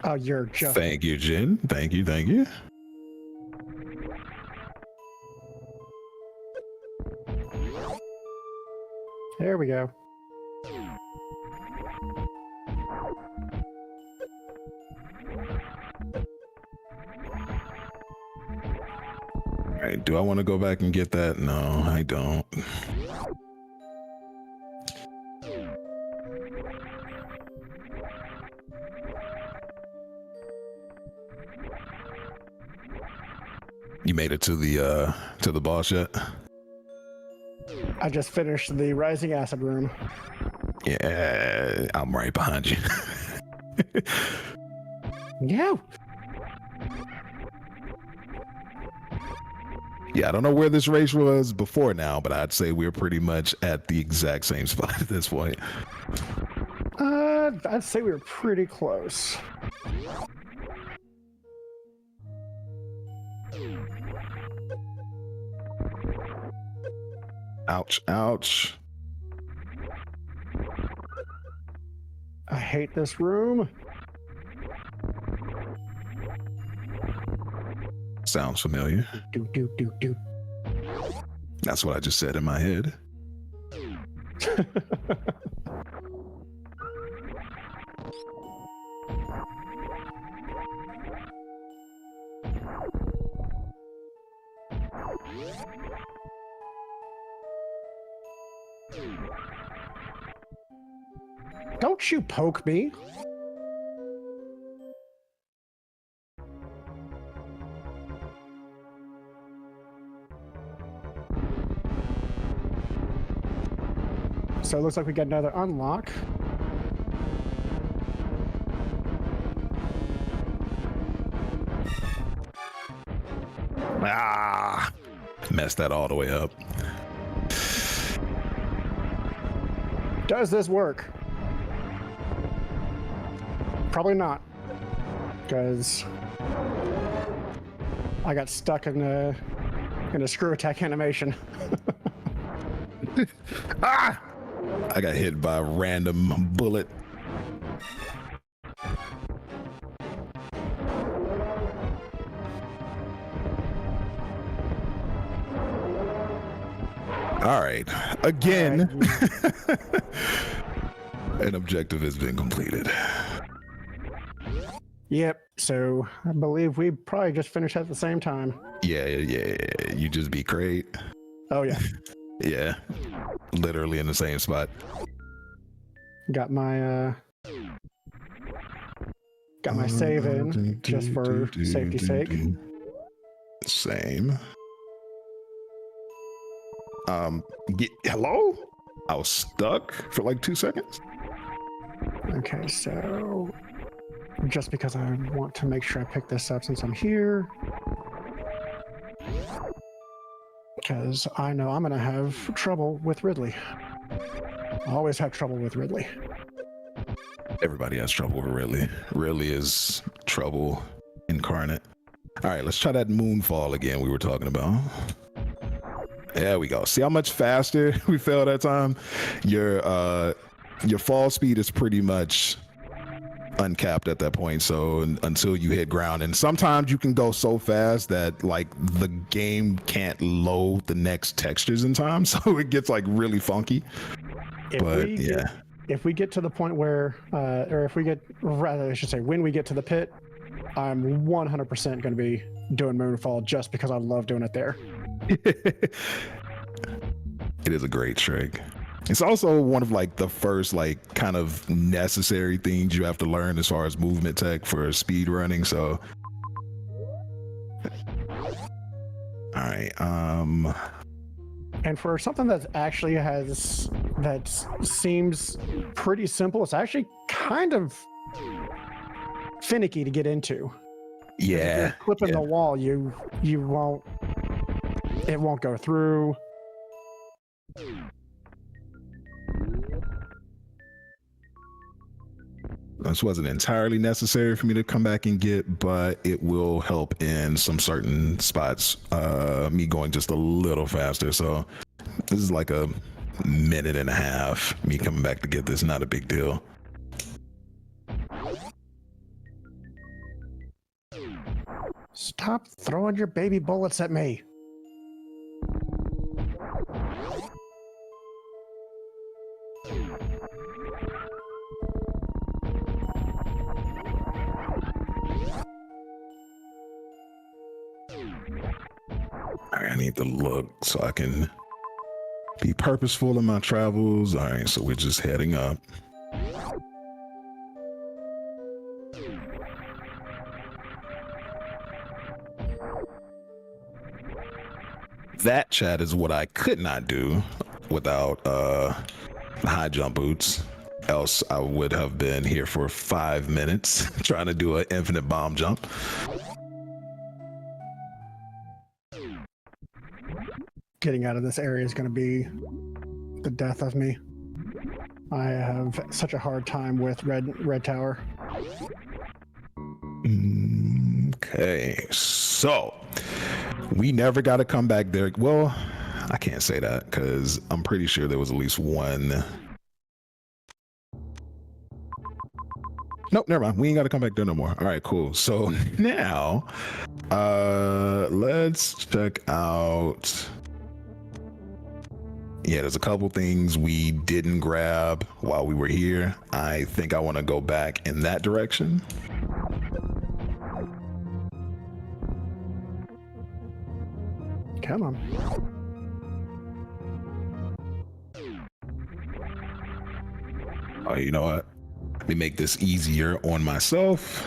Oh, you're just.
Thank you, Jen. Thank you, thank you.
There we go.
All right, do I want to go back and get that? No, I don't. You made it to the boss yet?
I just finished the Rising Acid room.
Yeah, I'm right behind you.
Yeah.
Yeah, I don't know where this race was before now, but I'd say we're pretty much at the exact same spot at this point.
I'd say we were pretty close.
Ouch, ouch.
I hate this room.
Sounds familiar.
Do, do, do, do.
That's what I just said in my head.
Don't you poke me. So it looks like we got another unlock.
Ah, messed that all the way up.
Does this work? Probably not, because I got stuck in a screw attack animation.
Ah! I got hit by a random bullet. All right, again, an objective has been completed.
Yep, so I believe we probably just finished at the same time.
Yeah, you just be great.
Oh yeah.
Yeah, literally in the same spot.
Got my save in just for safety's sake.
Same. Hello? I was stuck for like 2 seconds.
Okay, so just because I want to make sure I pick this up since I'm here, because I know I'm gonna have trouble with Ridley. I always have trouble with Ridley.
Everybody has trouble with Ridley. Ridley is trouble incarnate. All right, let's try that moonfall again we were talking about. There we go. See how much faster we fell that time? Your fall speed is pretty much uncapped at that point, so until you hit ground, and sometimes you can go so fast that like the game can't load the next textures in time, so it gets like really funky.
If we get to the point where or if we get, rather I should say, when we get to the pit, I'm 100% going to be doing moonfall just because I love doing it there.
It is a great trick. It's also one of like the first like kind of necessary things you have to learn as far as movement tech for speed running. So, all right.
And for something that actually seems pretty simple, it's actually kind of finicky to get into.
Yeah.
If you're clipping the wall, it won't go through.
This wasn't entirely necessary for me to come back and get, but it will help in some certain spots, me going just a little faster. So this is like a minute and a half, me coming back to get this, not a big deal.
Stop throwing your baby bullets at me.
I need to look so I can be purposeful in my travels. All right, so we're just heading up. That, chat, is what I could not do without high jump boots. Else I would have been here for 5 minutes trying to do an infinite bomb jump.
Getting out of this area is going to be the death of me. I have such a hard time with red tower.
Okay, so we never got to come back there. Well, I can't say that because I'm pretty sure there was at least one. Nope, never mind. We ain't got to come back there no more. All right, cool. So now, let's check out. Yeah, there's a couple things we didn't grab while we were here. I think I want to go back in that direction.
Come on.
Oh, you know what? Let me make this easier on myself.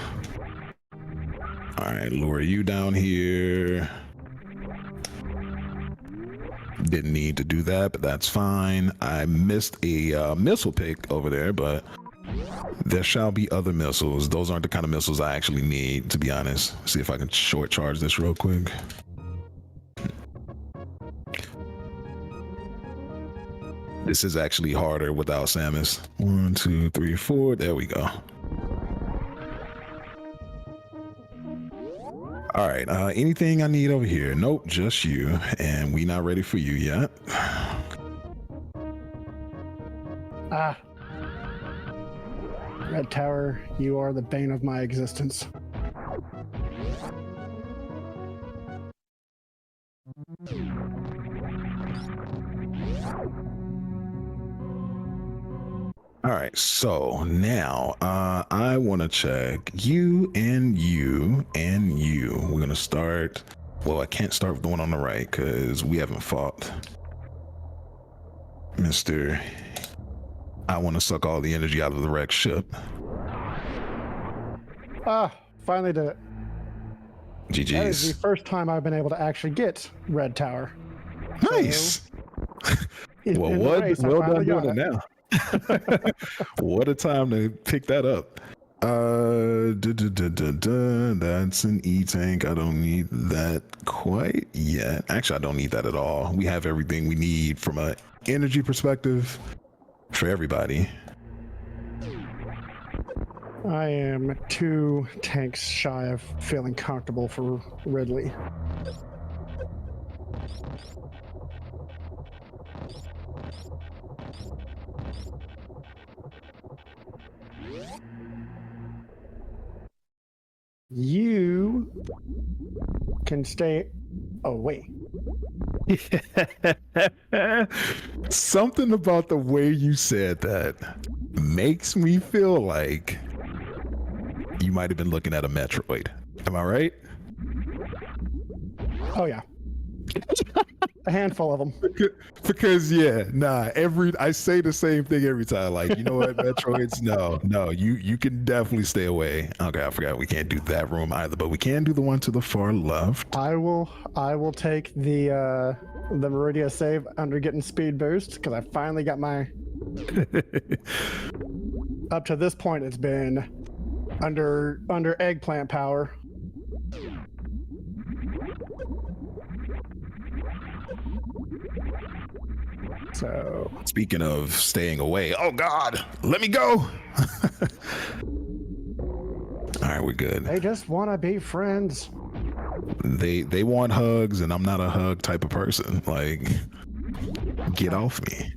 All right, lure you down here. Didn't need to do that, but that's fine. I missed a missile pick over there, but there shall be other missiles. Those aren't the kind of missiles I actually need, to be honest. See if I can short charge this real quick. This is actually harder without Samus. 1, 2, 3, 4. There we go. All right, anything I need over here? Nope, just you. And we not ready for you yet.
Ah. Red Tower, you are the bane of my existence.
All right, so now I want to check you and you and you. We're going to start. Well, I can't start with the one on the right because we haven't fought. Mr. I want to suck all the energy out of the wrecked ship.
Ah, finally did it.
GG's.
That is the first time I've been able to actually get Red Tower.
Nice.
In
Well,
the
well
race, I
done
finally
doing
got
it now. What a time to pick that up. That's an E-tank. I don't need that quite yet. Actually, I don't need that at all. We have everything we need from an energy perspective for everybody.
I am 2 tanks shy of feeling comfortable for Ridley. You can stay. Oh, wait.
Something about the way you said that makes me feel like you might have been looking at a Metroid. Am I right?
Oh, yeah. A handful of them.
Because yeah, nah, I say the same thing every time. Like, you know what, Metroids, no, you can definitely stay away. Okay, I forgot we can't do that room either, but we can do the one to the far left.
I will take the Meridia save under getting speed boost because I finally got my. Up to this point, it's been under eggplant power. So
Speaking of staying away, oh God, let me go. All right, we're good.
They just want to be friends.
They want hugs, and I'm not a hug type of person. Like, get off me.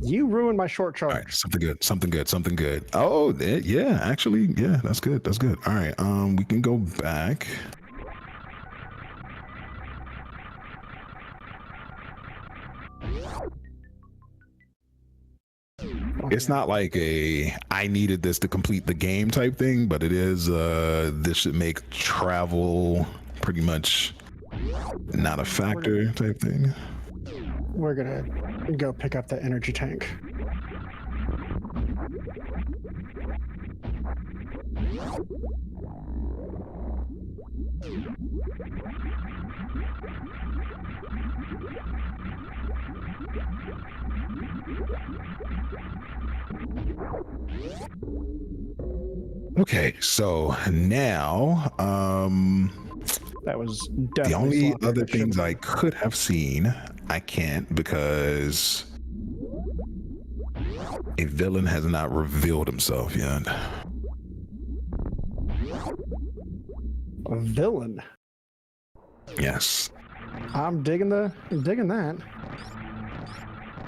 You ruined my short charge.
All right, something good. Oh, yeah, actually, yeah, that's good. All right, we can go back. It's not like I needed this to complete the game type thing, but it is this should make travel pretty much not a factor type thing.
We're gonna go pick up the energy tank.
Okay, so now
That was
the only other things I could have seen, I can't because a villain has not revealed himself yet.
A villain.
Yes.
I'm digging that.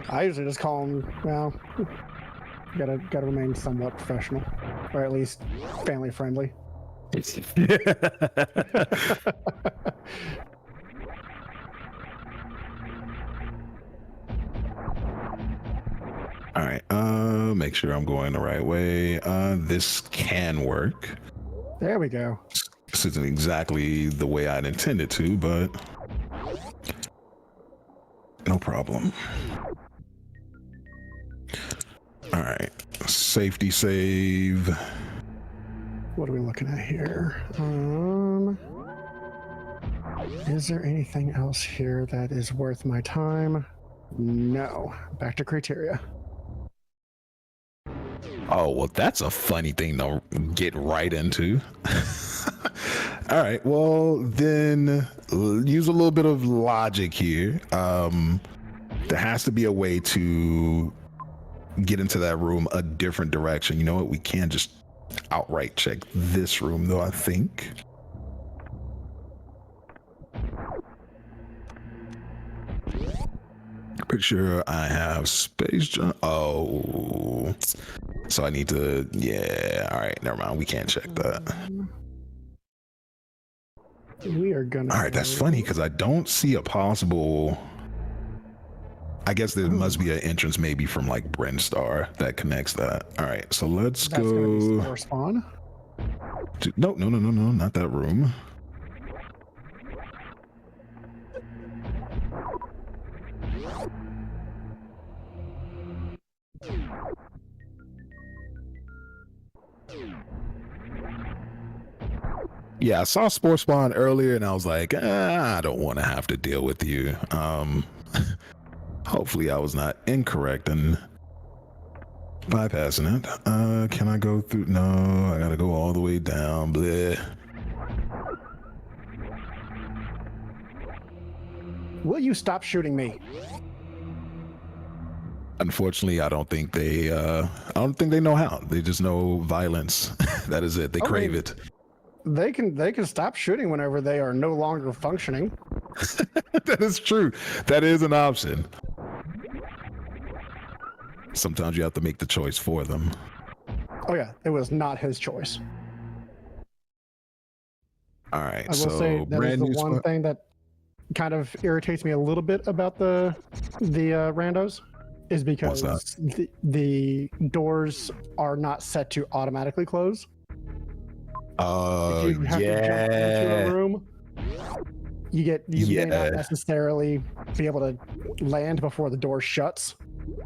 I usually just call him, well, gotta remain somewhat professional, or at least family friendly.
All right, make sure I'm going the right way. This can work.
There we go.
This isn't exactly the way I'd intended to, but no problem. All right, safety save.
What are we looking at here? Is there anything else here that is worth my time? No. Back to criteria.
Oh, well, that's a funny thing to get right into. All right, well, then use a little bit of logic here. There has to be a way to get into that room a different direction. You know what? We can't just outright check this room, though, I think. Pretty sure I have space jump. Oh, so I need to, yeah. All right, never mind. We can't check that.
We are gonna.
All right, that's funny because I don't see a possible. I guess there must be an entrance maybe from like Brinstar that connects that. All right, so let's
That's
go.
gonna be Spore Spawn.
No, not that room. Yeah, I saw Spore Spawn earlier and I was like, I don't want to have to deal with you. Hopefully I was not incorrect in bypassing it. Can I go through? No, I gotta go all the way down. Bleh.
Will you stop shooting me?
Unfortunately, I don't think they know how. They just know violence. That is it. They crave it.
They can stop shooting whenever they are no longer functioning.
That is true. That is an option. Sometimes you have to make the choice for them.
Oh yeah, it was not his choice.
All right.
I will say that is the one thing that kind of irritates me a little bit about the randos is because the doors are not set to automatically close.
Oh,
if you have to jump into a room, you may not necessarily be able to land before the door shuts.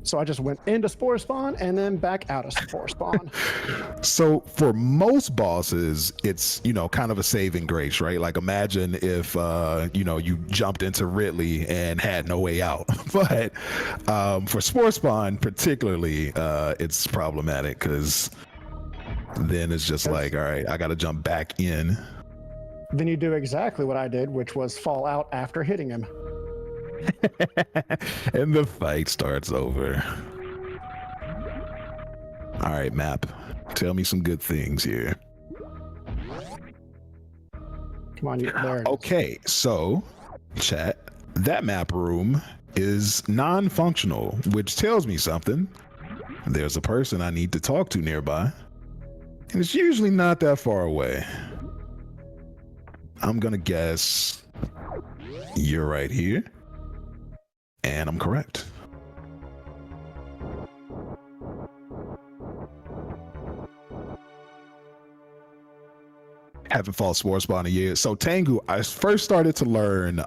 So I just went into Spore Spawn and then back out of Spore Spawn.
So for most bosses, it's, kind of a saving grace, right? Like imagine if, you jumped into Ridley and had no way out. But for Spore Spawn particularly, it's problematic because then it's just like, all right, I got to jump back in.
Then you do exactly what I did, which was fall out after hitting him.
And the fight starts over. All right, map. Tell me some good things here.
Come on, there it is.
Okay, so chat, that map room is non-functional, which tells me something. There's a person I need to talk to nearby, and it's usually not that far away. I'm gonna guess you're right here, and I'm correct. Haven't fought Sports Ball in a year. So Tengu, I first started to learn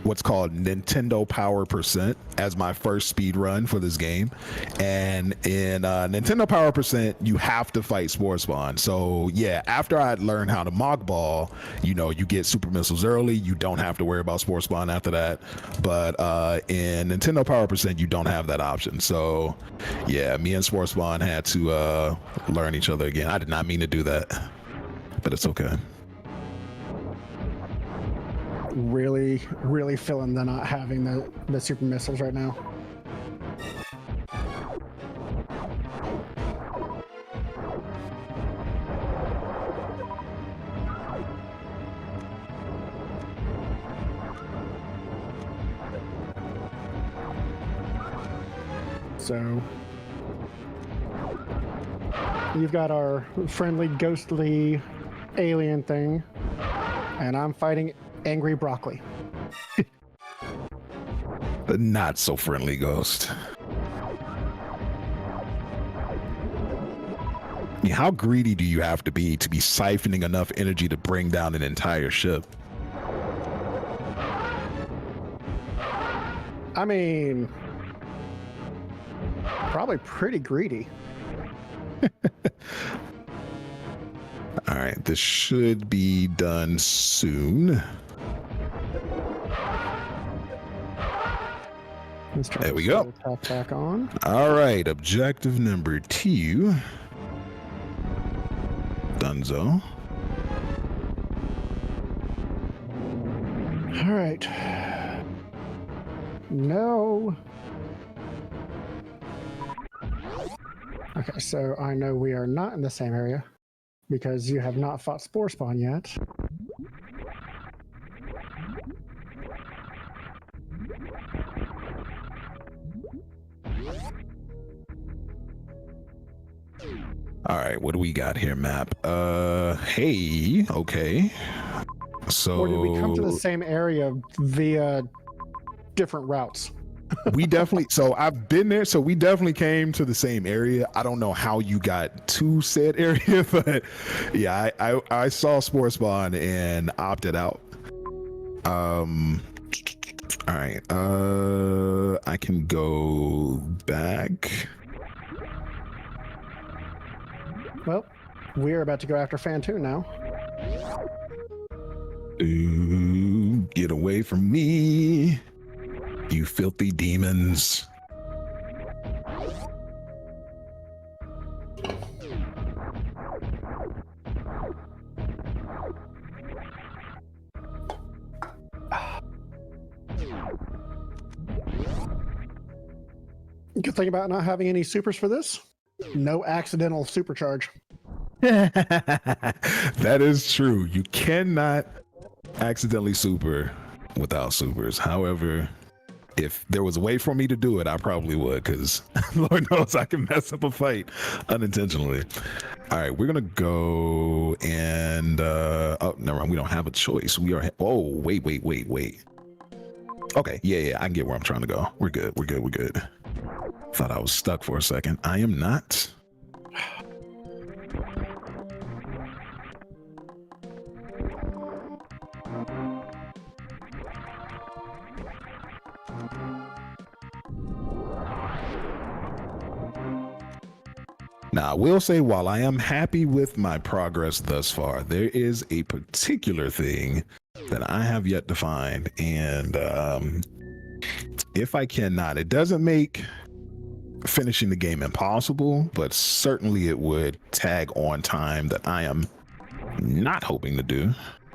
what's called Nintendo Power Percent as my first speed run for this game. And in Nintendo Power Percent, you have to fight Spore Spawn. So yeah, after I learned how to Mach Ball, you know, you get super missiles early. You don't have to worry about Spore Spawn after that. But in Nintendo Power Percent, you don't have that option. So yeah, me and Spore Spawn had to learn each other again. I did not mean to do that, but it's okay.
Really feeling the not having the super missiles right now. So you've got our friendly ghostly alien thing, and I'm fighting angry broccoli.
The not so friendly ghost. I mean, how greedy do you have to be siphoning enough energy to bring down an entire ship?
I mean, probably pretty greedy.
All right, this should be done soon. There we go.
Back on.
All right, objective number 2. Dunzo.
All right. No. Okay, so I know we are not in the same area because you have not fought Spore Spawn yet.
All right, what do we got here, map? Hey, okay. So
Or did we come to the same area via different routes?
we definitely, so I've been there, so we definitely came to the same area. I don't know how you got to said area, but yeah, I saw Spore Spawn and opted out. All right, I can go back.
Well, we're about to go after Fantoon now.
Ooh, get away from me, you filthy demons.
Good thing about not having any supers for this. No accidental supercharge.
That is true. You cannot accidentally super without supers. However, if there was a way for me to do it, I probably would, because Lord knows I can mess up a fight unintentionally. All right, we're gonna go and oh, never mind. We don't have a choice. We are. Oh, wait. Okay, yeah, I can get where I'm trying to go. We're good. Thought I was stuck for a second. I am not. Now, I will say, while I am happy with my progress thus far, there is a particular thing that I have yet to find. And if I cannot, it doesn't make finishing the game impossible, but certainly it would tag on time that I am not hoping to do.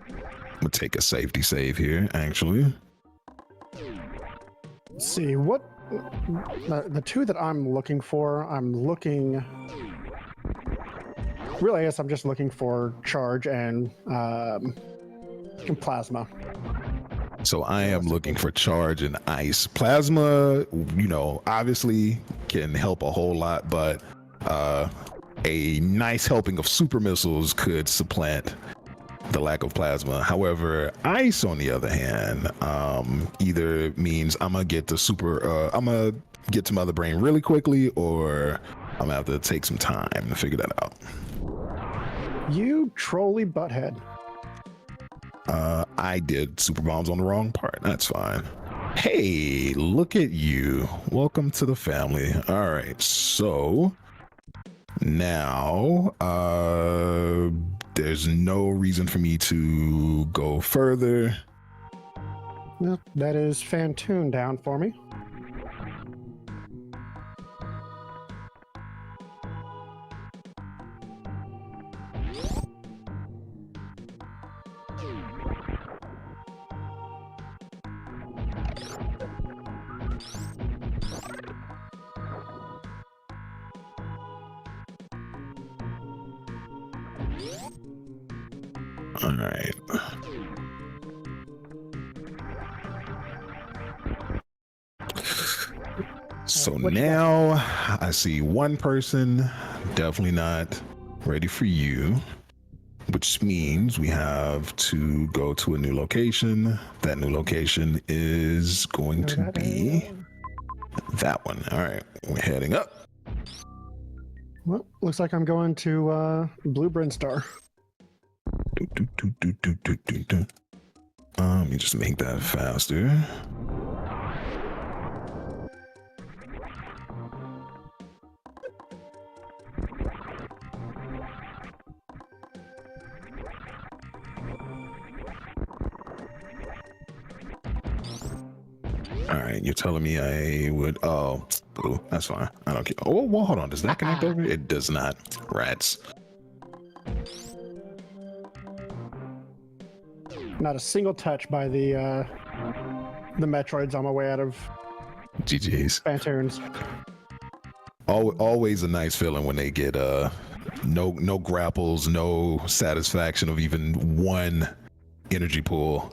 I'm gonna take a safety save here, actually.
Let's see, what the two that I'm looking for, really, I guess I'm just looking for charge and And plasma.
So I am looking for charge and ice. Plasma, you know, obviously can help a whole lot, but a nice helping of super missiles could supplant the lack of plasma. However, ice, on the other hand, either means I'm gonna get the I'm gonna get to Mother Brain really quickly, or I'm gonna have to take some time to figure that out.
You trolley butthead.
I did super bombs on the wrong part. That's fine. Hey, look at you. Welcome to the family. All right, so now there's no reason for me to go further.
Well, that is Fantoon down for me.
All right. So now I see one person, definitely not ready for you, which means we have to go to a new location. That new location is going to be that one. All right, we're heading up.
Well, looks like I'm going to Blueprint Star.
Let me just make that faster. All right, you're telling me I would. Oh, that's fine. I don't care. Oh, well, hold on. Does that connect over? It does not. Rats.
Not a single touch by the Metroids on my way out of
GG's.
Fantoons.
Always a nice feeling when they get no grapples, no satisfaction of even one energy pool.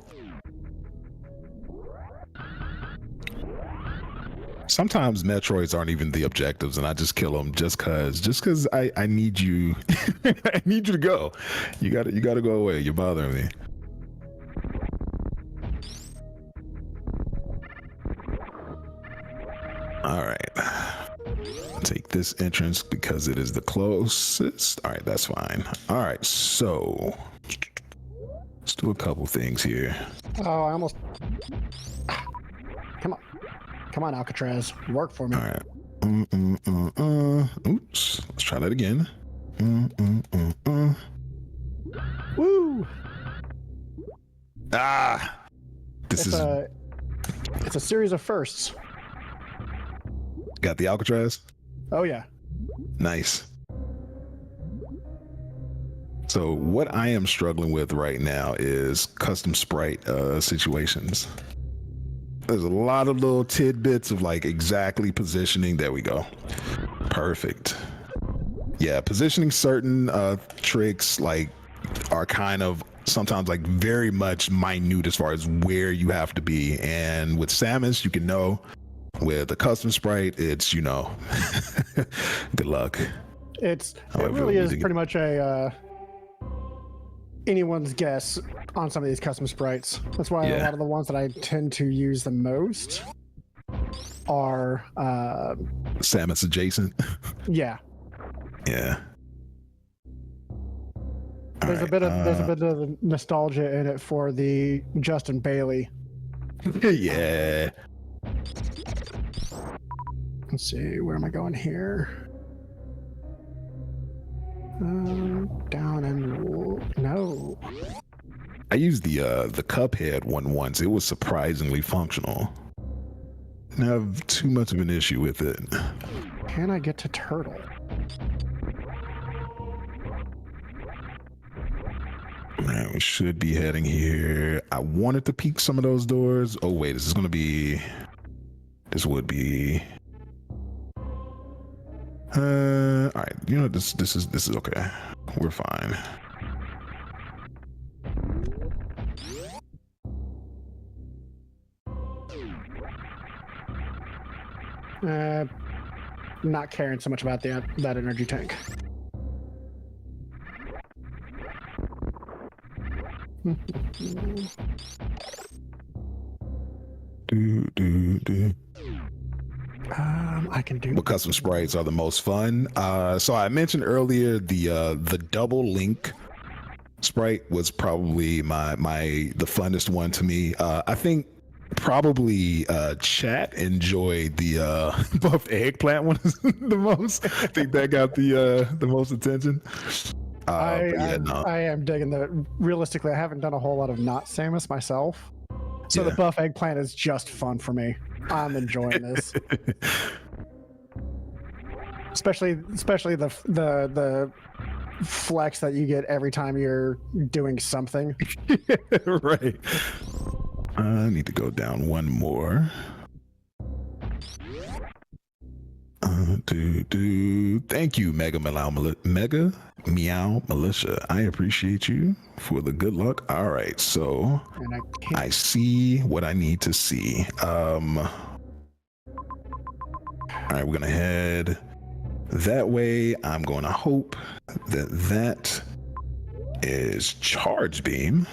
Sometimes Metroids aren't even the objectives, and I just kill them just cause I need you. I need you to go. You gotta go away. You're bothering me. All right. Take this entrance because it is the closest. All right, that's fine. All right, so let's do a couple things here.
Oh, I almost. Come on, Alcatraz, work for me.
All right. Oops. Let's try that again.
Woo!
Ah. It's
a series of firsts.
Got the Alcatraz?
Oh yeah.
Nice. So what I am struggling with right now is custom sprite situations. There's a lot of little tidbits of like exactly positioning. There we go. Perfect. Yeah, positioning certain tricks like are kind of sometimes like very much minute as far as where you have to be. And with Samus, you can know. With a custom sprite, it's, you know, good luck.
It really is pretty much a anyone's guess on some of these custom sprites. That's why a lot of the ones that I tend to use the most are
Samus adjacent.
Yeah.
Yeah.
There's a bit of nostalgia in it for the Justin Bailey.
Yeah.
Let's see, where am I going here? Down and no.
I used the Cuphead one once. It was surprisingly functional. Didn't have too much of an issue with it.
Can I get to Turtle?
Man, we should be heading here. I wanted to peek some of those doors. Oh wait, this would be. All right, you know this is okay. We're fine.
Not caring so much about that energy tank. I can do.
Well, custom sprites are the most fun. So I mentioned earlier the double link sprite was probably the funnest one to me. I think probably chat enjoyed the buffed eggplant one the most. I think that got the most attention.
I am digging that. Realistically, I haven't done a whole lot of not Samus myself, so the buff eggplant is just fun for me. I'm enjoying this, especially the flex that you get every time you're doing something.
Right. I need to go down one more. Thank you, Mega Meow Militia. I appreciate you for the good luck. All right, so I see what I need to see. All right, we're gonna head that way. I'm gonna hope that is charge beam.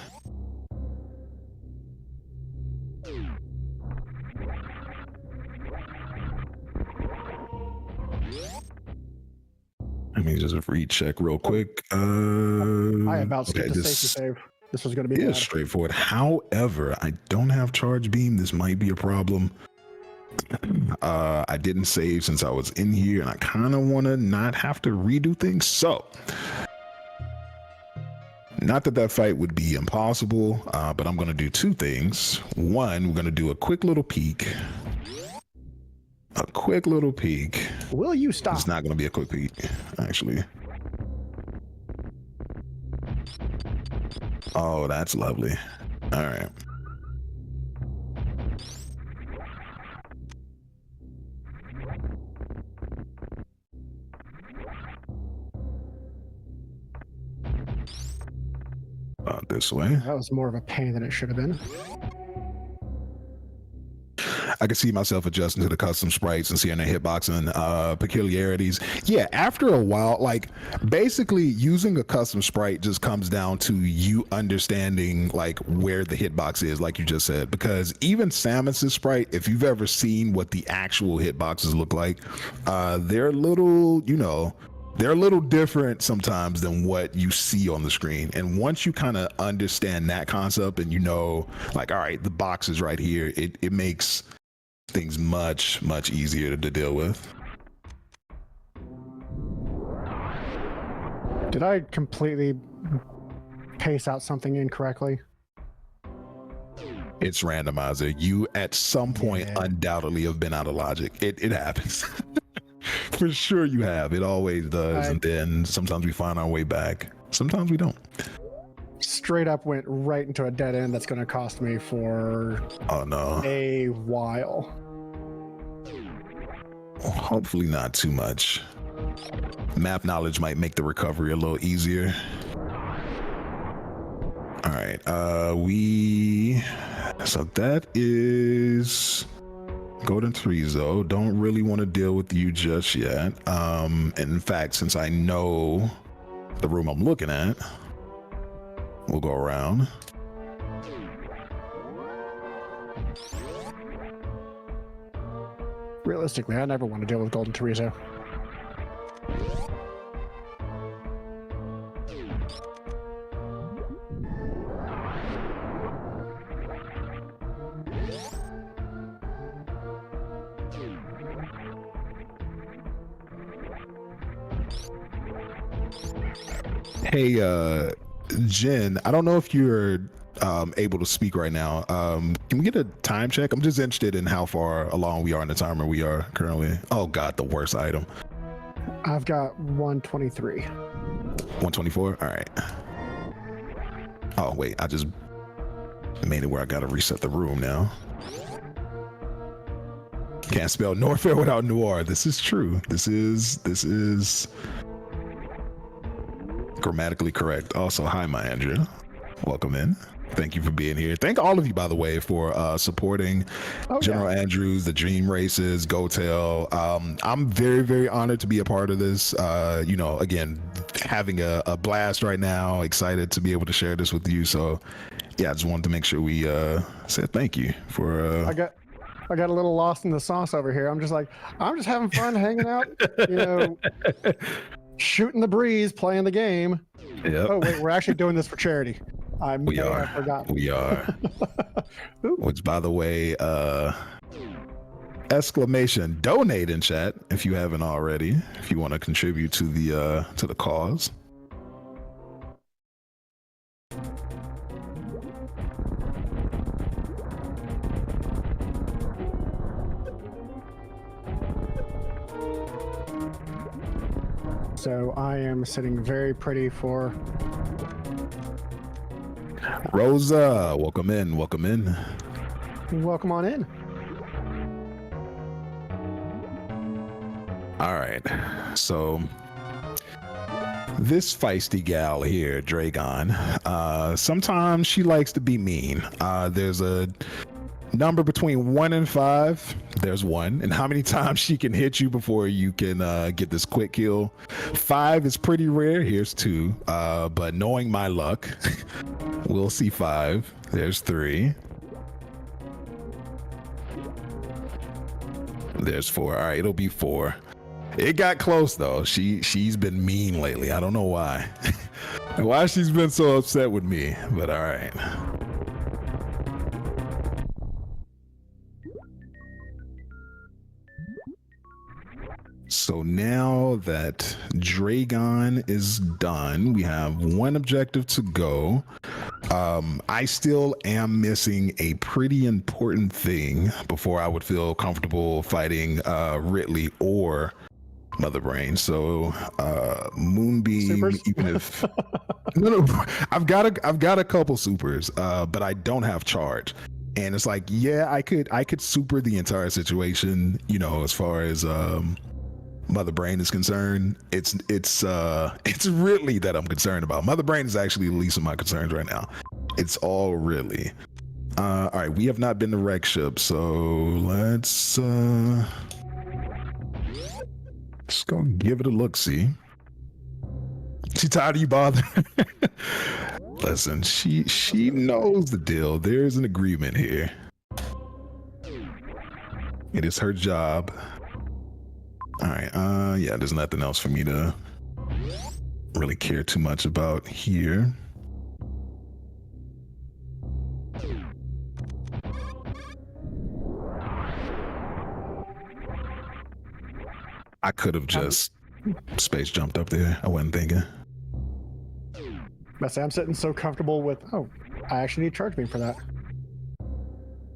Let me just recheck real quick.
I about skipped the safety save. This was going to be bad.
Straightforward. However, I don't have charge beam. This might be a problem. I didn't save since I was in here, and I kind of want to not have to redo things. So, not that fight would be impossible, but I'm going to do two things. One, we're going to do a quick little peek.
Will you stop?
It's not going to be a quick peek, actually. Oh, that's lovely. All right. This way.
That was more of a pain than it should have been.
I can see myself adjusting to the custom sprites and seeing the hitboxing peculiarities. Yeah, after a while, like basically using a custom sprite just comes down to you understanding like where the hitbox is, like you just said, because even Samus's sprite, if you've ever seen what the actual hitboxes look like, they're a little, they're a little different sometimes than what you see on the screen. And once you kind of understand that concept and like, all right, the box is right here, it makes things much easier to deal with.
Did I completely pace out something incorrectly?
It's Randomizer. You at some point undoubtedly have been out of logic. It happens. For sure you have. It always does. And then sometimes we find our way back. Sometimes we don't.
Straight up went right into a dead end that's going to cost me for a while.
Hopefully not too much. Map knowledge might make the recovery a little easier. All right. So that is Golden Trezo. Don't really want to deal with you just yet. And in fact, since I know the room I'm looking at, we'll go around.
Realistically, I never want to deal with Golden Trezo.
Hey, Jen, I don't know if you're able to speak right now. Can we get a time check? I'm just interested in how far along we are in the timer we are currently. Oh God, the worst item.
I've got 123.
124? All right. Oh wait, I just made it where I gotta reset the room now. Can't spell Norfair without Noir. This is true. This is grammatically correct. Also, hi, Myandra. welcome in. Thank you for being here. Thank all of you, by the way, for supporting General Andrews, the Dream Races, GoTail. I'm very, very honored to be a part of this. You know, again, having a blast right now. Excited to be able to share this with you. So, yeah, I just wanted to make sure we said thank you for.
I got a little lost in the sauce over here. I'm just having fun, hanging out, you know, shooting the breeze, playing the game.
Yep.
Oh wait, we're actually doing this for charity.
We are. We are. Which, by the way, exclamation donate in chat if you haven't already. If you want to contribute to the cause.
So I am sitting very pretty for
Rosa. Welcome in. Welcome in.
Welcome on in.
All right. So this feisty gal here, Dragon, sometimes she likes to be mean. There's a number between 1 and 5. There's 1, and how many times she can hit you before you can get this quick kill. 5 is pretty rare. Here's 2, but knowing my luck, we'll see 5. There's 3. There's 4. All right, it'll be 4. It got close though. She's been mean lately. I don't know why. Why she's been so upset with me, but all right. So now that Dragon is done, we have 1 objective to go. I still am missing a pretty important thing before I would feel comfortable fighting Ridley or Mother Brain. So Moonbeam,
Supers?
even if no, I've got a couple supers, but I don't have charge. And it's like, yeah, I could super the entire situation, you know, as far as Mother Brain is concerned. It's Ridley that I'm concerned about. Mother Brain is actually the least of my concerns right now. It's all Ridley. All right, we have not been to wreck ship, so let's go give it a look. See, she tired of you bothering. Listen, she knows the deal. There's an agreement here. It is her job. All right, yeah, there's nothing else for me to really care too much about here. I could have just space jumped up there. I wasn't thinking.
But I'm sitting so comfortable with, oh, I actually need charge beam for that.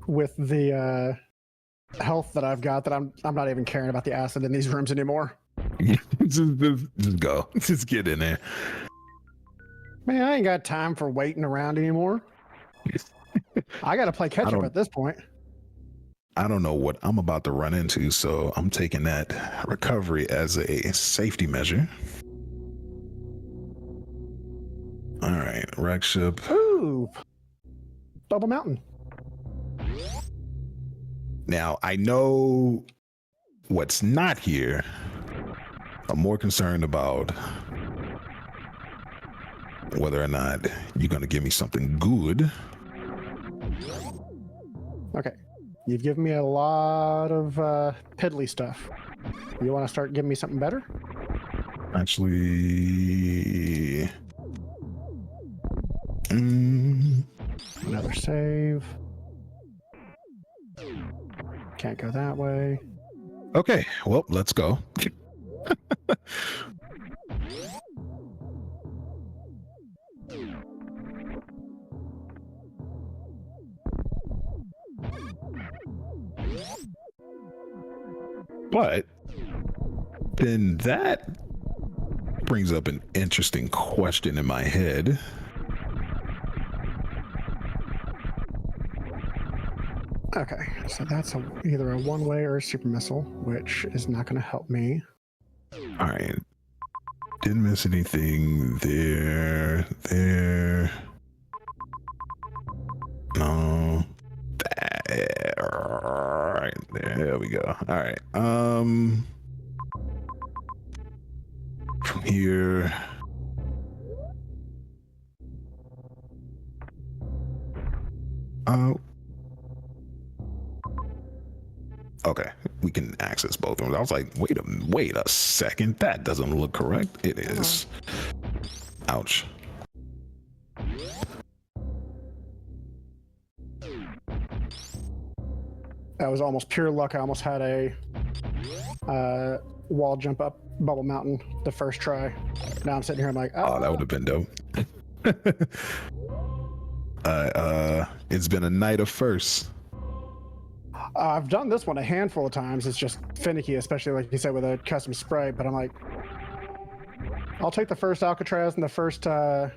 With the health that I've got, that I'm not even caring about the acid in these rooms anymore.
just go. Just get in there.
Man, I ain't got time for waiting around anymore. I got to play catch up at this point.
I don't know what I'm about to run into, so I'm taking that recovery as a safety measure. All right, wreck ship.
Ooh, Double Mountain.
Now, I know what's not here. I'm more concerned about whether or not you're going to give me something good.
Okay. You've given me a lot of piddly stuff. You want to start giving me something better?
Actually...
Another save. Can't go that way.
Okay, well, let's go. But then that brings up an interesting question in my head.
Okay, so that's either a one-way or a super missile, which is not going to help me.
All right. Didn't miss anything there. we go. All right. From here. Okay, we can access both of them. I was like, wait a second. That doesn't look correct. It is. Ouch.
That was almost pure luck. I almost had a wall jump up Bubble Mountain the first try. Now I'm sitting here, I'm like,
Oh, that would have been dope. It's been a night of firsts.
I've done this one a handful of times. It's just finicky, especially like you said with a custom spray. But I'm like, I'll take the first Alcatraz and the first. What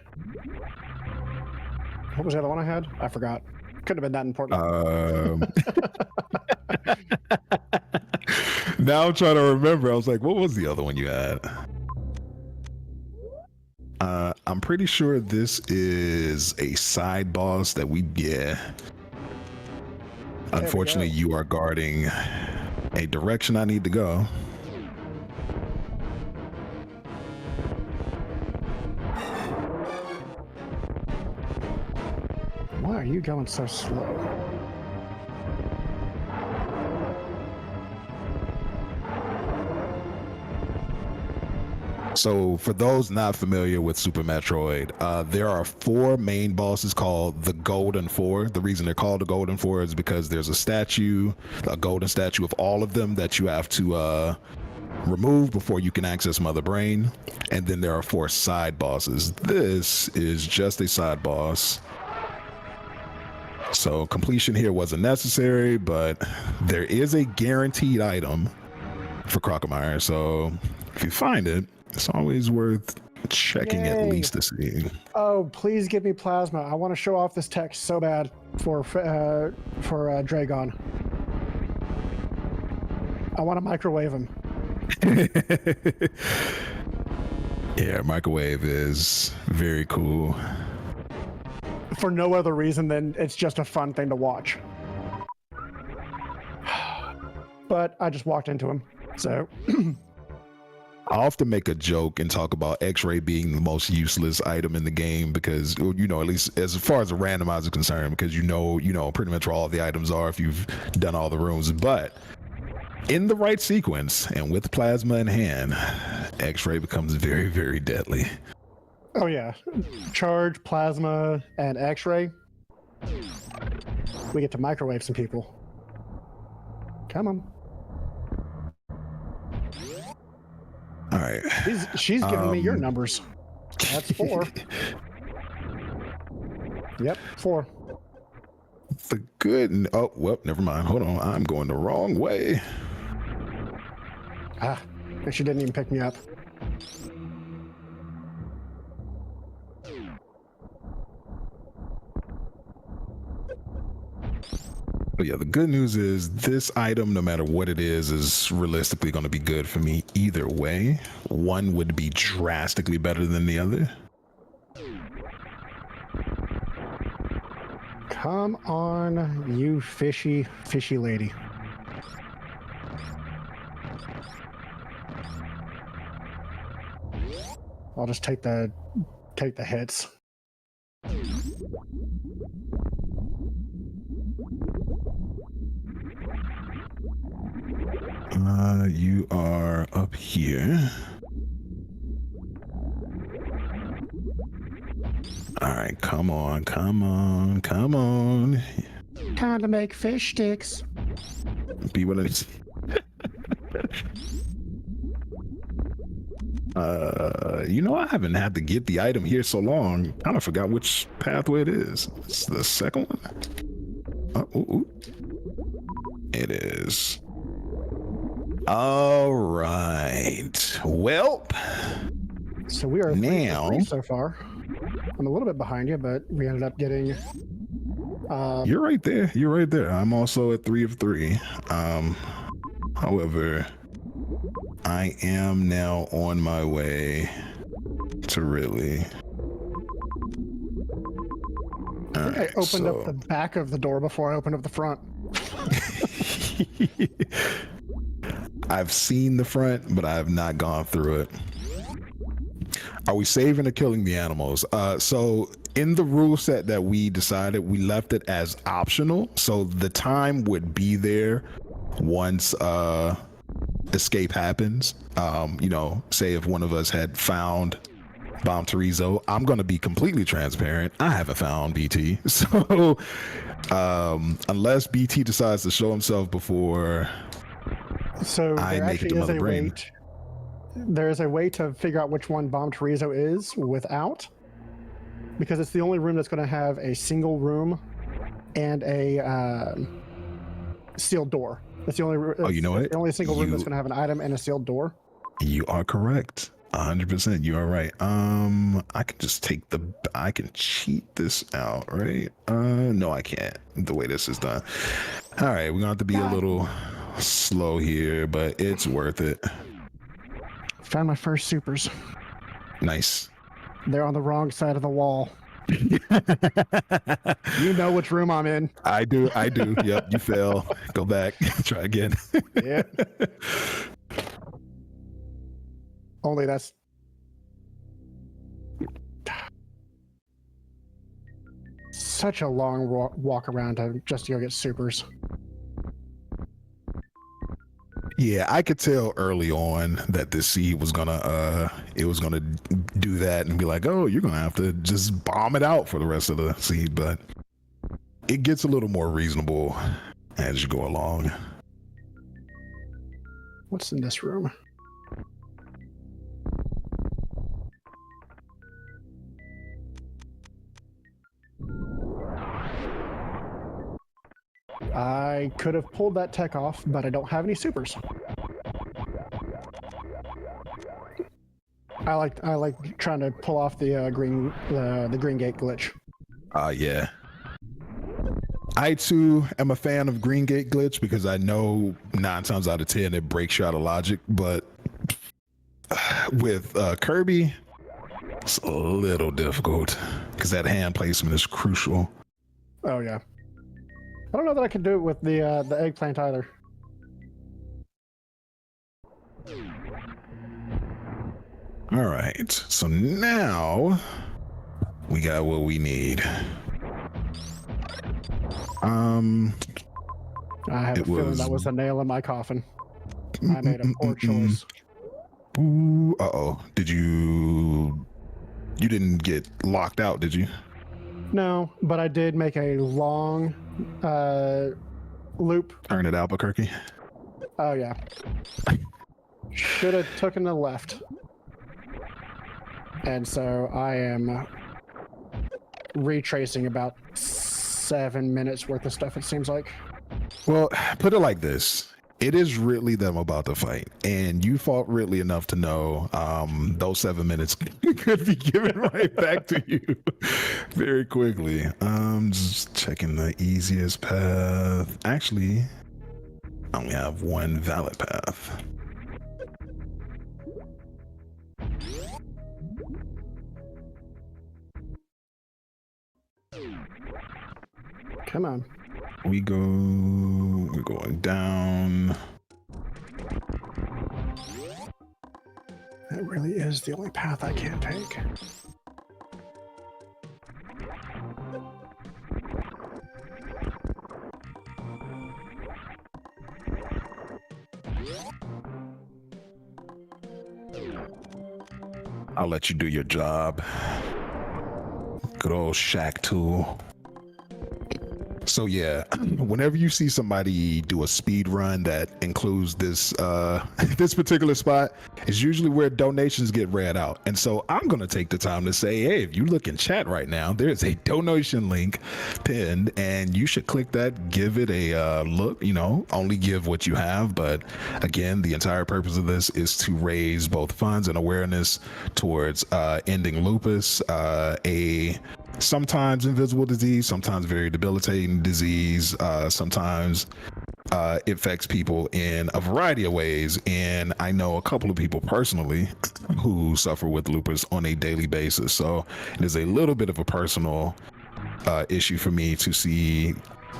was the other one I had? I forgot. Couldn't have been that important.
Now I'm trying to remember. I was like, what was the other one you had? I'm pretty sure this is a side boss that we get. Unfortunately, you are guarding a direction I need to go.
Why are you going so slow?
So for those not familiar with Super Metroid, there are 4 main bosses called the Golden Four. The reason they're called the Golden Four is because there's a golden statue of all of them that you have to remove before you can access Mother Brain. And then there are 4 side bosses. This is just a side boss. So completion here wasn't necessary, but there is a guaranteed item for Crocomire. So if you find it, it's always worth checking at least to see.
Oh, please give me plasma. I want to show off this text so bad for Dragon. I want to microwave him.
Yeah, microwave is very cool.
For no other reason than it's just a fun thing to watch. But I just walked into him, so...
I often make a joke and talk about X-Ray being the most useless item in the game because, you know, at least as far as the randomizer is concerned, because you know pretty much where all the items are if you've done all the rooms. But in the right sequence and with plasma in hand, X-Ray becomes very, very deadly.
Oh yeah, charge, plasma, and X-ray. We get to microwave some people. Come on.
All right.
She's giving me your numbers. That's 4. Yep, 4.
The good. Oh, well, never mind. Hold on. I'm going the wrong way.
Ah, she didn't even pick me up.
But yeah, the good news is this item, no matter what it is realistically going to be good for me either way. One would be drastically better than the other.
Come on, you fishy lady. I'll just take the hits.
You are up here. All right, come on. Time
to make fish sticks.
Be what it is. I haven't had to get the item here so long. I kind of forgot which pathway it is. It's the second one. Ooh. It is. All right. Well,
so we are
now
3 so far. I'm a little bit behind you, but we ended up getting.
You're right there. I'm also at 3 of 3. However, I am now on my way to Ridley.
I opened up the back of the door before I opened up the front.
I've seen the front, but I have not gone through it. Are we saving or killing the animals? So in the rule set that we decided, we left it as optional. So the time would be there once escape happens. You know, say if one of us had found Bomb Chorizo, I'm going to be completely transparent. I haven't found BT. So unless BT decides to show himself before
So
I
there
make it to
actually is
Mother
a
Brain.
way. There is a way to figure out which one Bomb Chorizo is without, because it's the only room that's going to have a single room and a sealed door. That's the only.
Oh, you know what?
The only single room that's going to have an item and a sealed door.
You are correct. 100%. You are right. I can just take the. I can cheat this out, right? No, I can't. The way this is done. All right, we're gonna have to be a little slow here, but it's worth it.
Found my first supers.
Nice.
They're on the wrong side of the wall. You know which room I'm in.
I do. Yep, you fail. Go back. Try again.
Yeah. Only that's such a long walk around to just to go get supers.
Yeah, I could tell early on that this seed was gonna it was gonna do that and be like, oh, you're gonna have to just bomb it out for the rest of the seed, but it gets a little more reasonable as you go along.
What's in this room? I could have pulled that tech off, but I don't have any supers. I like trying to pull off the green gate glitch.
Yeah. I too am a fan of Green Gate glitch because I know 9 times out of 10 it breaks you out of logic, but with Kirby, it's a little difficult because that hand placement is crucial.
Oh yeah. I don't know that I can do it with the eggplant either.
All right, so now we got what we need.
I have a feeling that was a nail in my coffin. I made a poor choice.
Ooh, uh-oh. You didn't get locked out, did you?
No, but I did make a long loop.
Turn it Albuquerque.
Oh yeah. Should have taken the left. And so I am retracing about 7 minutes worth of stuff, it seems like.
Well, put it like this. It is Ridley that I'm about to fight, and you fought Ridley enough to know those 7 minutes could be given right back to you very quickly. Just checking the easiest path. Actually, I only have one valid path.
Come on.
We're going down.
That really is the only path I can't take.
I'll let you do your job. Good old Shack tool. So yeah, whenever you see somebody do a speed run that includes this this particular spot, it's usually where donations get read out. And so I'm gonna take the time to say, hey, if you look in chat right now, there's a donation link pinned, and you should click that, give it a look. You know, only give what you have, but again, the entire purpose of this is to raise both funds and awareness towards ending lupus, a sometimes invisible disease, sometimes very debilitating disease, sometimes it affects people in a variety of ways. And I know a couple of people personally who suffer with lupus on a daily basis. So it is a little bit of a personal issue for me to see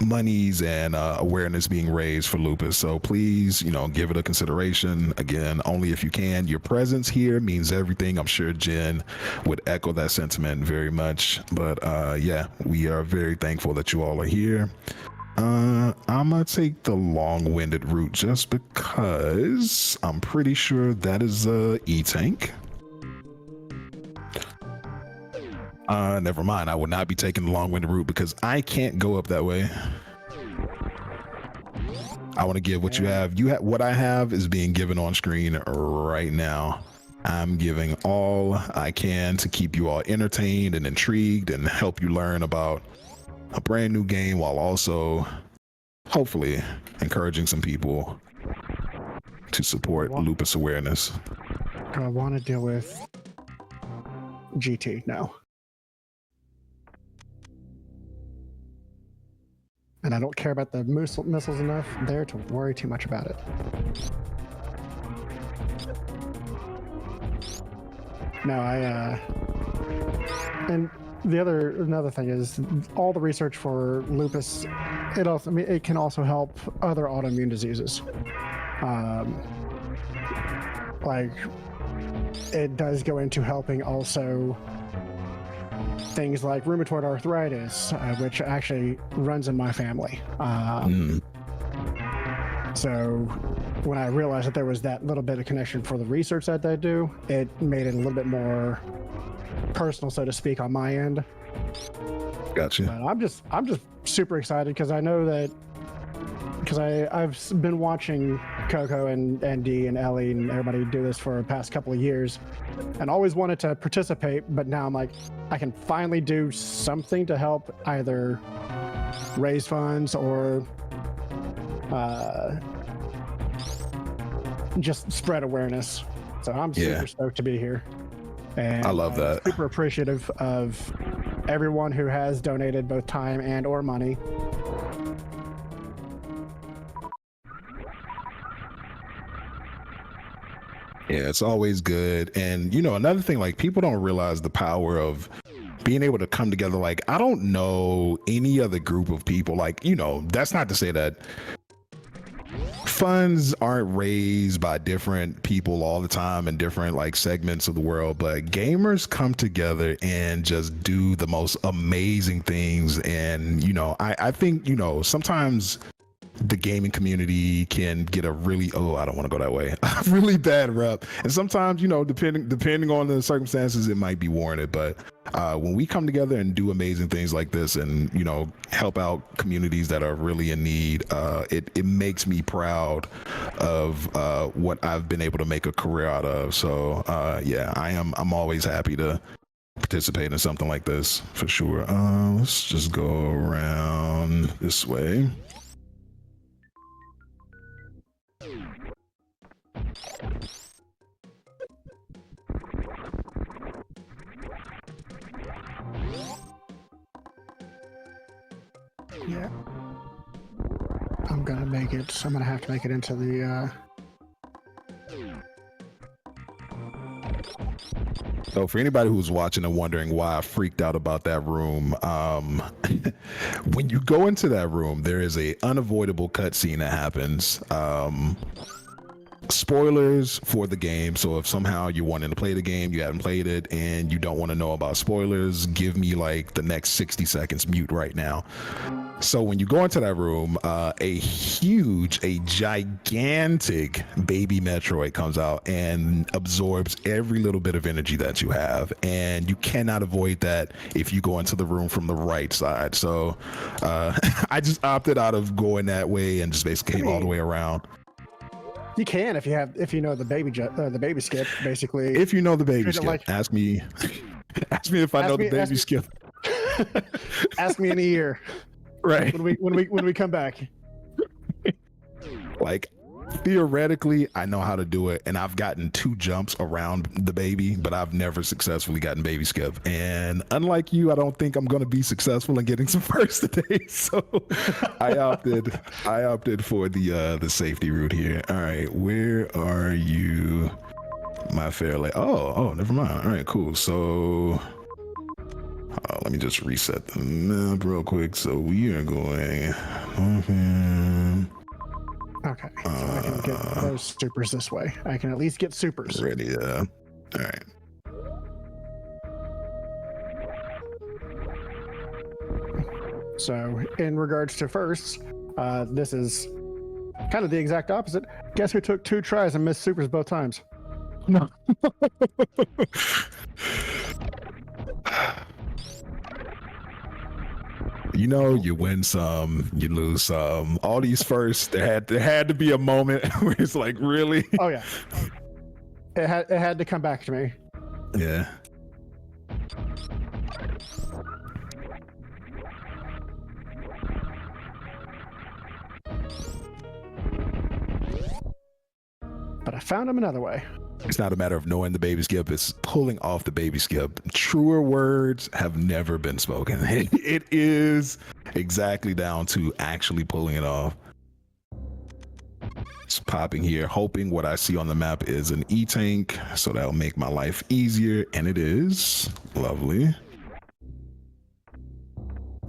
monies and awareness being raised for lupus. So please, give it a consideration. Again, only if you can. Your presence here means everything. I'm sure Jen would echo that sentiment very much. But yeah, we are very thankful that you all are here. I'm gonna take the long-winded route just because I'm pretty sure that is E-Tank. Never mind. I will not be taking the long-winded route because I can't go up that way. I want to give what you have. What I have is being given on screen right now. I'm giving all I can to keep you all entertained and intrigued and help you learn about a brand new game while also hopefully encouraging some people to support lupus awareness.
Do I want to deal with GT? No. And I don't care about the missiles enough there to worry too much about it. No, and another thing is all the research for lupus. It can also help other autoimmune diseases. Like it does go into helping also things like rheumatoid arthritis, which actually runs in my family. So when I realized that there was that little bit of connection for the research that they do, it made it a little bit more personal, so to speak, on my end.
Gotcha.
But I'm just super excited because I know that I've been watching Coco and Dee and Ellie and everybody do this for the past couple of years and always wanted to participate, but now I'm like, I can finally do something to help either raise funds or just spread awareness. So I'm super stoked to be here. And
I love that.
Super appreciative of everyone who has donated both time and or money.
Yeah, it's always good. And another thing, like, people don't realize the power of being able to come together. Like, I don't know any other group of people, like, that's not to say that funds aren't raised by different people all the time in different like segments of the world, but gamers come together and just do the most amazing things. And I think sometimes the gaming community can get a really I don't want to go that way really bad rep, and sometimes depending on the circumstances it might be warranted, but when we come together and do amazing things like this and help out communities that are really in need, it makes me proud of what I've been able to make a career out of. So yeah, I'm always happy to participate in something like this for sure. Let's just go around this way.
Yeah, I'm gonna make it. I'm gonna have to make it into the.
So for anybody who's watching and wondering why I freaked out about that room, when you go into that room, there is a unavoidable cutscene that happens. Spoilers for the game. So if somehow you're wanting to play the game, you haven't played it, and you don't want to know about spoilers, give me like the next 60 seconds mute right now. So when you go into that room, a gigantic baby Metroid comes out and absorbs every little bit of energy that you have, and you cannot avoid that if you go into the room from the right side. So I just opted out of going that way and just basically came all the way around.
You can if you know the baby skip, basically.
If you know the baby skip,
like,
ask me if I know the baby skip.
Ask me in a year.
Right.
When we come back.
Like, theoretically, I know how to do it, and I've gotten 2 jumps around the baby, but I've never successfully gotten baby skip. And unlike you, I don't think I'm going to be successful in getting some first today. So I opted for the safety route here. All right, where are you, my fair lady? Oh, never mind. All right, cool. So Let me just reset the map real quick. So we are going.
Okay, so I can get those supers this way. I can at least get supers.
Ready? All right.
So, in regards to firsts, this is kind of the exact opposite. Guess who took 2 tries and missed supers both times?
No. You know, you win some, you lose some. All these firsts, there had to be a moment where it's like, really?
Oh yeah, it had to come back to me.
Yeah.
But I found him another way.
It's not a matter of knowing the baby skip, it's pulling off the baby skip. Truer words have never been spoken. It is exactly down to actually pulling it off. Just popping here, hoping what I see on the map is an E-tank, so that'll make my life easier, and it is. Lovely.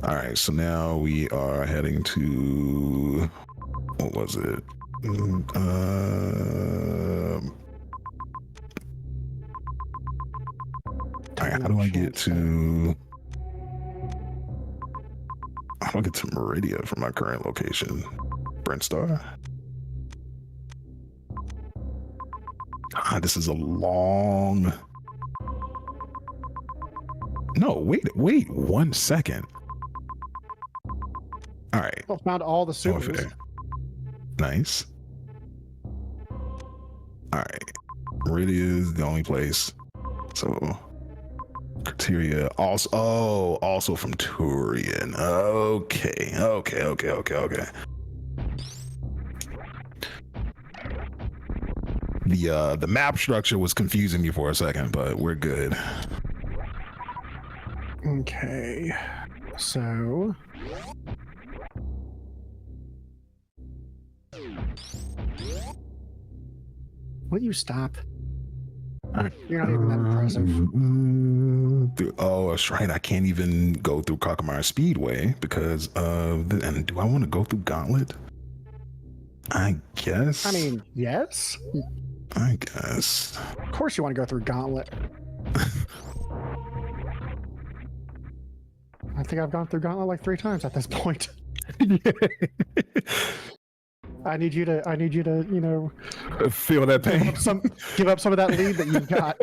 All right, so now we are heading to, what was it? All right, how do I get to Meridia from my current location? Brent Star? This is a long... No, wait 1 second. All right.
Well, found all the supers.
Nice. All right. Meridia is the only place. So... Criteria also from Turian. Okay. The map structure was confusing me for a second, but we're good.
Okay, so will you stop? You're not even that impressive.
Oh, that's right. I can't even go through Kakamara Speedway because of and do I want to go through Gauntlet? I guess.
I mean, yes.
I guess.
Of course you want to go through Gauntlet. I think I've gone through Gauntlet like 3 times at this point. I need you to, you know,
feel that pain.
Give up some of that lead that you've got.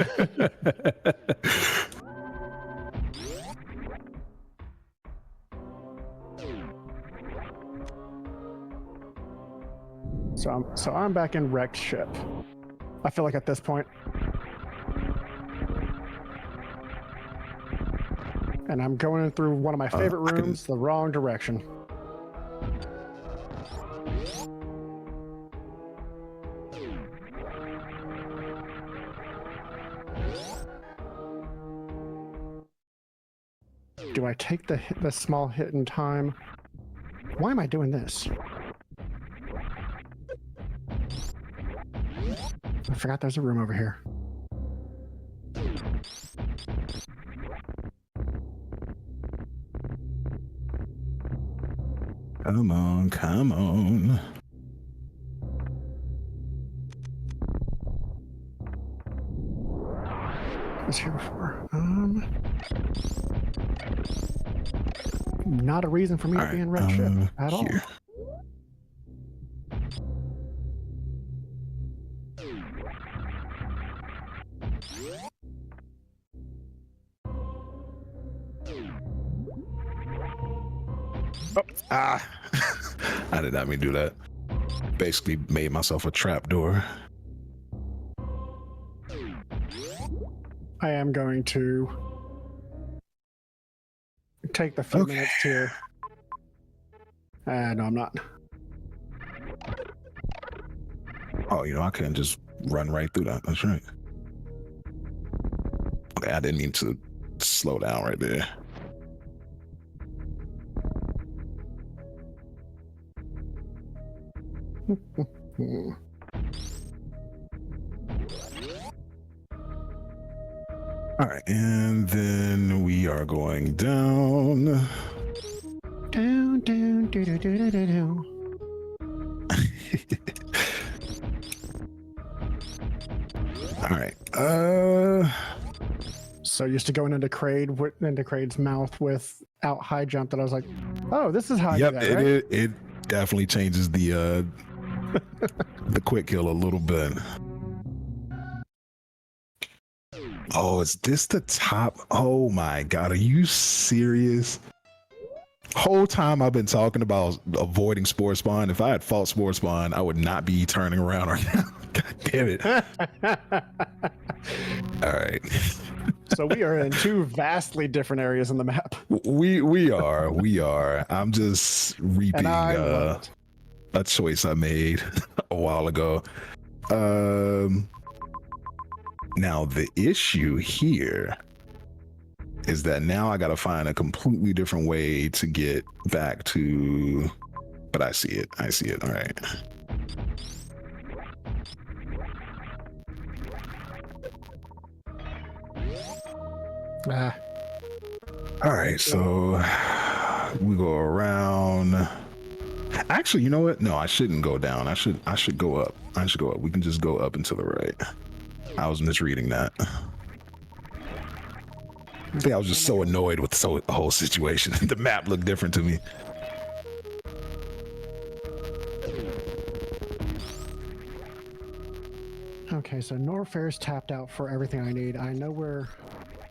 So I'm back in wrecked ship. I feel like at this point. And I'm going through one of my favorite rooms the wrong direction. Do I take the small hit in time? Why am I doing this? I forgot there's a room over here.
Come on.
I was here before. Not a reason for me to be in red ship at all.
I did not mean to do that. Basically made myself a trap door.
I am going to take the few minutes here. No, I'm not.
Oh, you know, I couldn't just run right through that. That's right. Okay, I didn't mean to slow down right there. All right, and then we are going down.
Down, down, do, do, do, do, do, do.
All right.
So used to going into Craig's mouth without high jump that I was like, oh, this is how I do
Yep,
that, right?
it definitely changes the the quick kill a little bit. Oh, is this the top? Oh my god, are you serious? Whole time I've been talking about avoiding spore spawn. If I had fought spore spawn, I would not be turning around right now. God damn it. All right.
So we are in two vastly different areas in the map.
We are. I'm just reaping
And I love it.
a choice I made a while ago. Now the issue here is that now I gotta find a completely different way to get back to, but I see it. All right. All right, so we go around. Actually, you know what? No, I shouldn't go down. I should go up. We can just go up and to the right. I was misreading that. I think I was just so annoyed with the whole situation. The map looked different to me.
Okay, so Norfair's tapped out for everything I need. I know where.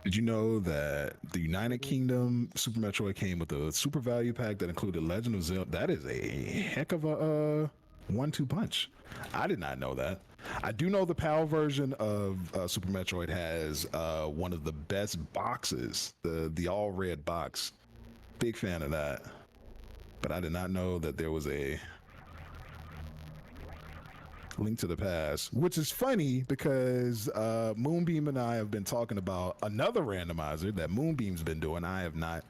Did you know that the United Kingdom Super Metroid came with a super value pack that included Legend of Zelda? That is a heck of a 1-2 punch. I did not know that. I do know the PAL version of Super Metroid has one of the best boxes, the all red box. Big fan of that. But I did not know that there was a Link to the Past, which is funny because Moonbeam and I have been talking about another randomizer that Moonbeam's been doing. I have not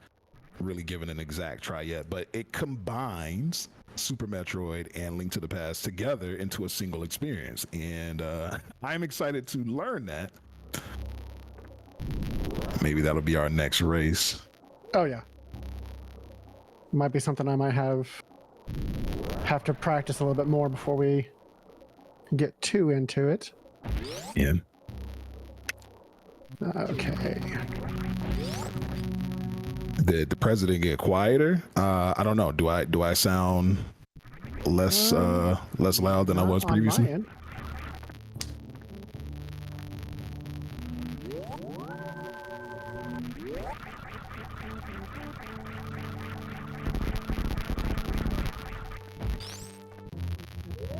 really given an exact try yet, but it combines Super Metroid and Link to the Past together into a single experience, and I'm excited to learn that. Maybe that'll be our next race.
Oh yeah, might be something I might have to practice a little bit more before we get too into it.
Yeah.
Okay.
Did the president get quieter? I don't know. Do I sound less loud than I was previously?
On my end.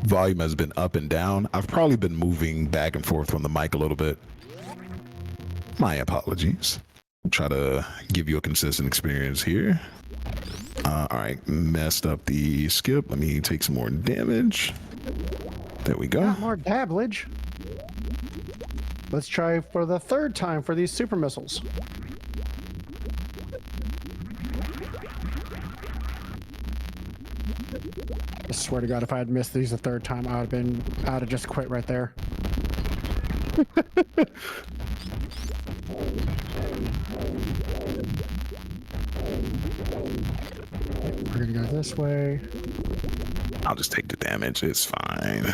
Volume has been up and down. I've probably been moving back and forth from the mic a little bit. My apologies. Try to give you a consistent experience here. All right, messed up the skip. Let me take some more damage. There we go.
Got more dabblage. Let's try for the third time for these super missiles. I swear to God, if I had missed these a third time, I'd have just quit right there. We're gonna go this way.
I'll just take the damage. It's fine.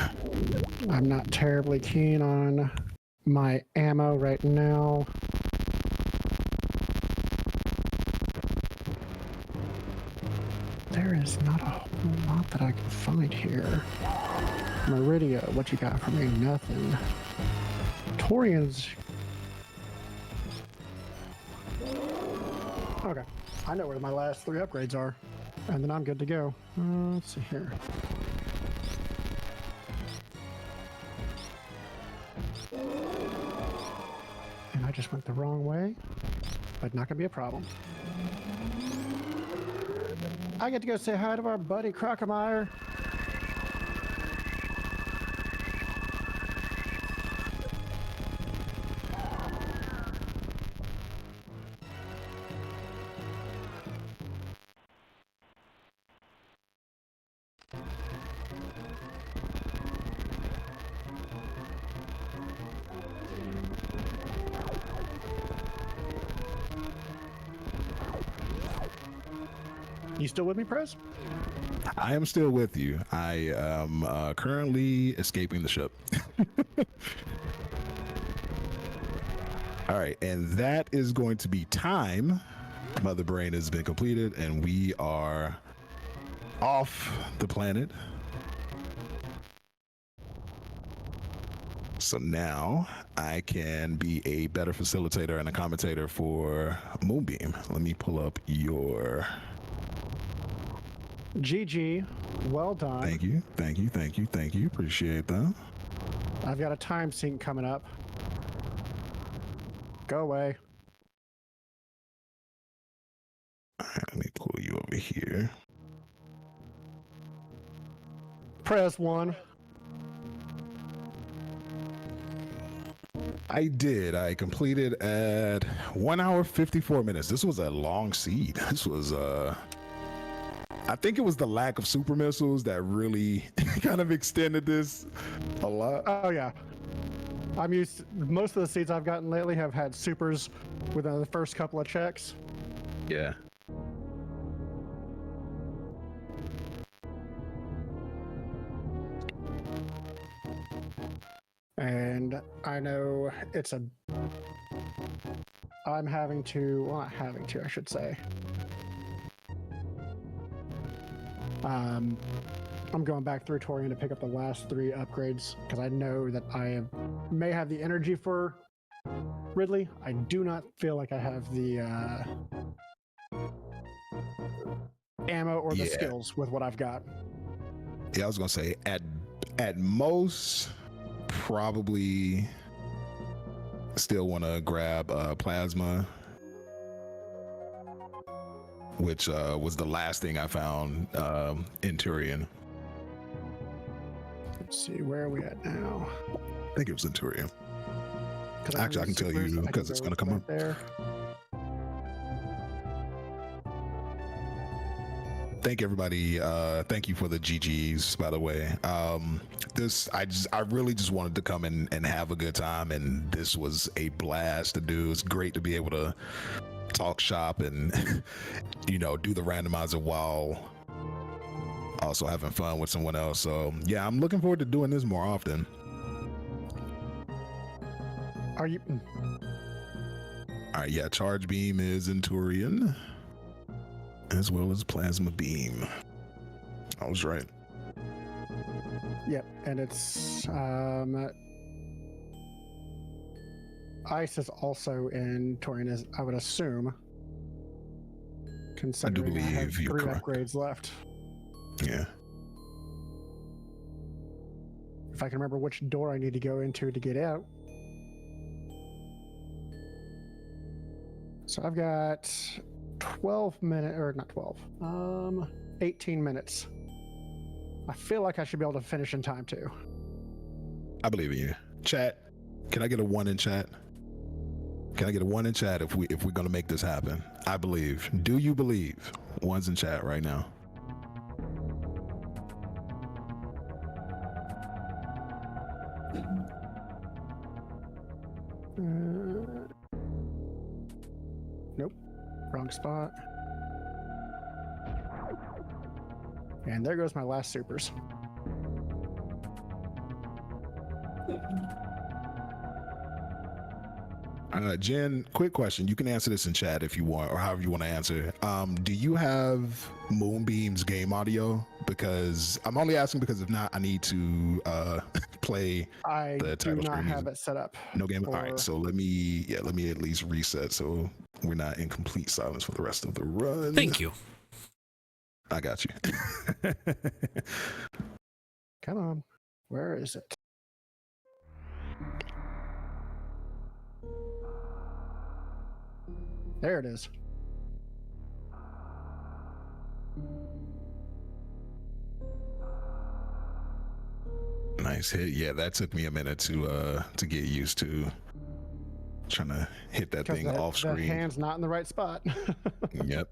I'm not terribly keen on my ammo right now. There is not a whole lot that I can find here. Meridia, what you got for me? Nothing. Torians. Okay, I know where my last 3 upgrades are, and then I'm good to go. Let's see here. And I just went the wrong way, but not gonna be a problem. I get to go say hi to our buddy Crocomire. You still with me, Prez?
I am still with you. I am currently escaping the ship. All right, and that is going to be time. Mother Brain has been completed, and we are off the planet. So now I can be a better facilitator and a commentator for Moonbeam. Let me pull up your...
GG. Well done.
Thank you, thank you, thank you, thank you. Appreciate that.
I've got a time sync coming up. Go away.
All right, let me pull you over here.
Prez 1.
I did. I completed at 1 hour 54 minutes. This was a long seed. This was I think it was the lack of super missiles that really kind of extended this a lot.
Oh yeah. I'm used. Most of the seeds I've gotten lately have had supers within the first couple of checks.
Yeah.
And I know it's a... I'm having to... Well, not having to, I should say. I'm going back through Torian to pick up the last 3 upgrades because I know that may have the energy for Ridley. I do not feel like I have the ammo or the skills with what I've got.
Yeah, I was gonna say at most probably still want to grab plasma, which was the last thing I found in Turian.
Let's see, where are we at now?
I think it was in Turian. Actually, I can tell you because it's going to come up
there.
Thank everybody. Thank you for the GGs, by the way. I really just wanted to come in and have a good time, and this was a blast to do. It's great to be able to talk shop and do the randomizer while also having fun with someone else. So yeah, I'm looking forward to doing this more often.
Are you?
All right, yeah, charge beam is in Turian, as well as plasma beam. I was right.
Yep, and it's ice is also in Torian, as I would assume. Considering I have
you're
3
correct.
upgrades left.
Yeah.
If I can remember which door I need to go into to get out. So I've got 12 minutes, or not 12, 18 minutes. I feel like I should be able to finish in time too.
I believe in you. Chat, can I get a 1 in chat? Can I get a 1 in chat if we're gonna make this happen? I believe. Do you believe? 1's in chat right now.
Nope. Wrong spot. And there goes my last supers.
Jen, quick question. You can answer this in chat if you want, or however you want to answer. Do you have Moonbeam's game audio? Because I'm only asking because if not, I need to play the title.
I do not
screen
have
music.
it set up.
No game. All right, so let me at least reset so we're not in complete silence for the rest of the run.
Thank you.
I got you.
Come on. Where is it? There it is.
Nice hit. Yeah, that took me a minute to get used to. Trying to hit that thing off screen.
The hand's not in the right spot.
Yep.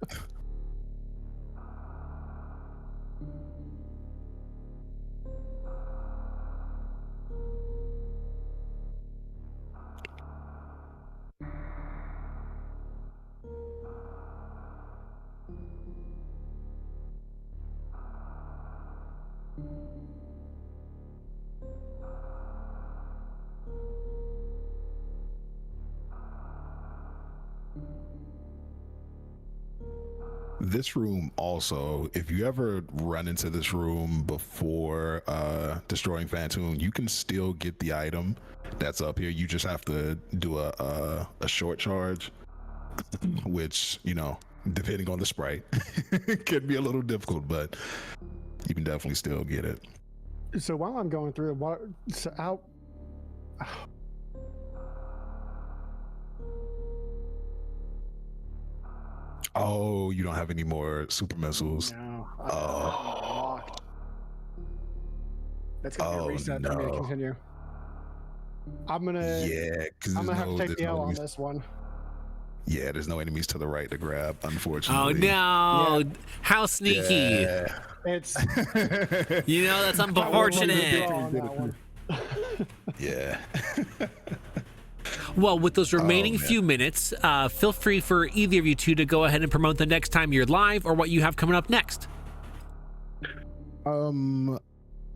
This room also, if you ever run into this room before destroying Phantoon, you can still get the item that's up here. You just have to do a short charge, which, you know, depending on the sprite, can be a little difficult, but you can definitely still get it.
So while I'm going through,
Oh, you don't have any more super missiles.
No.
Oh.
That's gonna be a reset for me to continue. I'm gonna have to take the L on this one.
Yeah, there's no enemies to the right to grab, unfortunately.
Oh no! Yeah. How sneaky!
Yeah.
It's
you know, that's unfortunate.
Yeah.
Well, with those remaining few minutes, feel free for either of you two to go ahead and promote the next time you're live or what you have coming up next.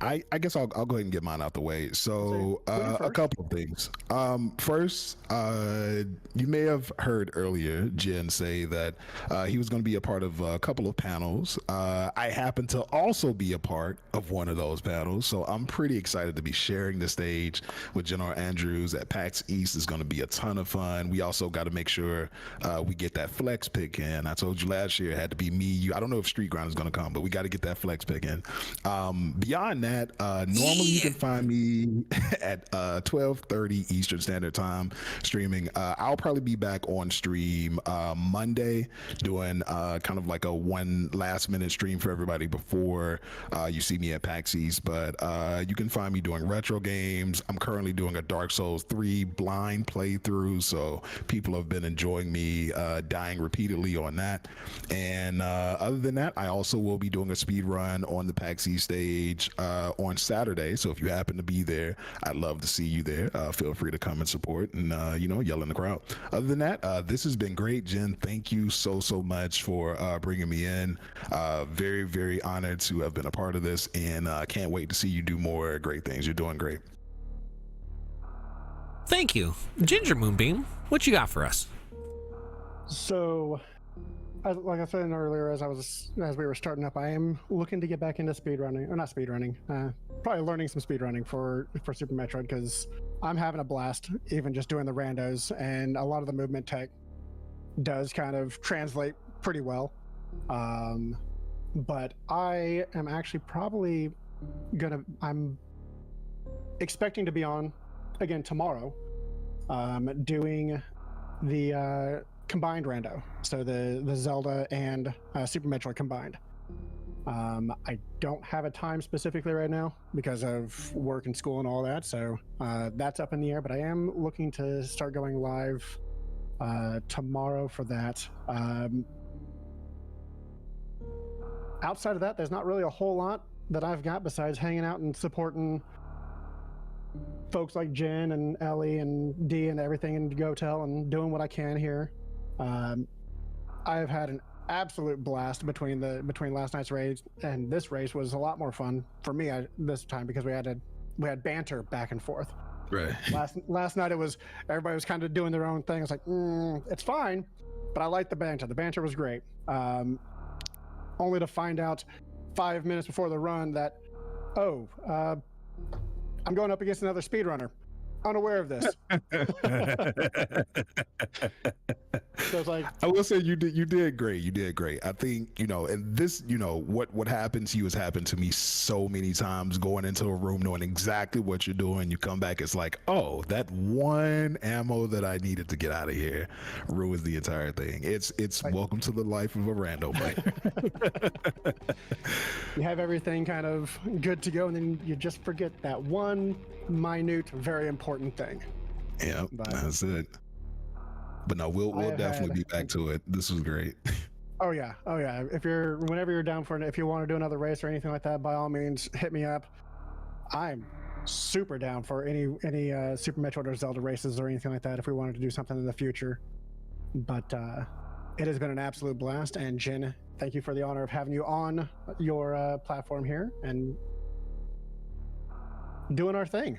I guess I'll go ahead and get mine out the way. So a couple of things. First, you may have heard earlier Jen say that he was going to be a part of a couple of panels. I happen to also be a part of one of those panels, so I'm pretty excited to be sharing the stage with Jennifer Andrews at PAX East. Is going to be a ton of fun. We also got to make sure we get that flex pick in. I told you last year it had to be me, you. I don't know if Street Grind is going to come, but we got to get that flex pick in. Beyond that, normally you can find me at 12:30 Eastern Standard Time streaming. I'll probably be back on stream Monday doing kind of like a one last minute stream for everybody before you see me at PAX East. But you can find me doing retro games. I'm currently doing a Dark Souls 3 blind playthrough, so people have been enjoying me dying repeatedly on that. And other than that, I also will be doing a speed run on the PAX East stage on Saturday. So if you happen to be there, I'd love to see you there. Feel free to come and support and you know, yell in the crowd. Other than that, this has been great. Jen, thank you so much for bringing me in. Very, very honored to have been a part of this, and can't wait to see you do more great things. You're doing great.
Thank you. Ginger Moonbeam, what you got for us?
So, like I said earlier, as we were starting up, I am looking to get back into speedrunning, or not speedrunning, probably learning some speedrunning for Super Metroid, because I'm having a blast even just doing the randos, and a lot of the movement tech does kind of translate pretty well. But I am actually probably I'm expecting to be on again tomorrow, doing the combined rando, so the Zelda and Super Metroid combined. I don't have a time specifically right now because of work and school and all that, so that's up in the air, but I am looking to start going live tomorrow for that. Outside of that, there's not really a whole lot that I've got besides hanging out and supporting folks like Jen and Ellie and Dee and everything in GoTel and doing what I can here. I've had an absolute blast between last night's race and this race. Was a lot more fun for me this time because we had banter back and forth.
Right.
Last night everybody was kind of doing their own thing. It's like it's fine, but I like the banter. The banter was great. Only to find out 5 minutes before the run that I'm going up against another speedrunner. Unaware of this. So it's like,
I will say you did great. You did great. I think, you know, and this, you know, what happened to you has happened to me so many times, going into a room knowing exactly what you're doing. You come back, it's like, oh, that one ammo that I needed to get out of here ruins the entire thing. It's like, welcome to the life of a rando player.
You have everything kind of good to go, and then you just forget that one minute, very important thing.
Yeah, that's it. But no, we'll definitely be back to it. This was great.
Oh yeah. Whenever you're down for it, if you want to do another race or anything like that, by all means, hit me up. I'm super down for any Super Metroid or Zelda races or anything like that if we wanted to do something in the future. But it has been an absolute blast, and Jen, thank you for the honor of having you on your platform here, and doing our thing.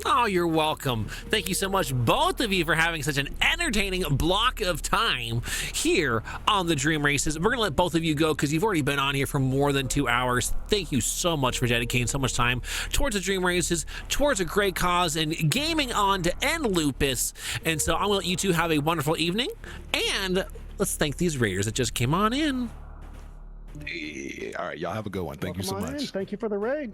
Oh, you're welcome. Thank you so much, both of you, for having such an entertaining block of time here on the Dream Races. We're going to let both of you go because you've already been on here for more than 2 hours. Thank you so much for dedicating so much time towards the Dream Races, towards a great cause, and gaming on to end lupus. And so I'm going to let you two have a wonderful evening. And let's thank these raiders that just came on in.
All right, y'all have a good one. Thank you so much.
Thank you for the raid.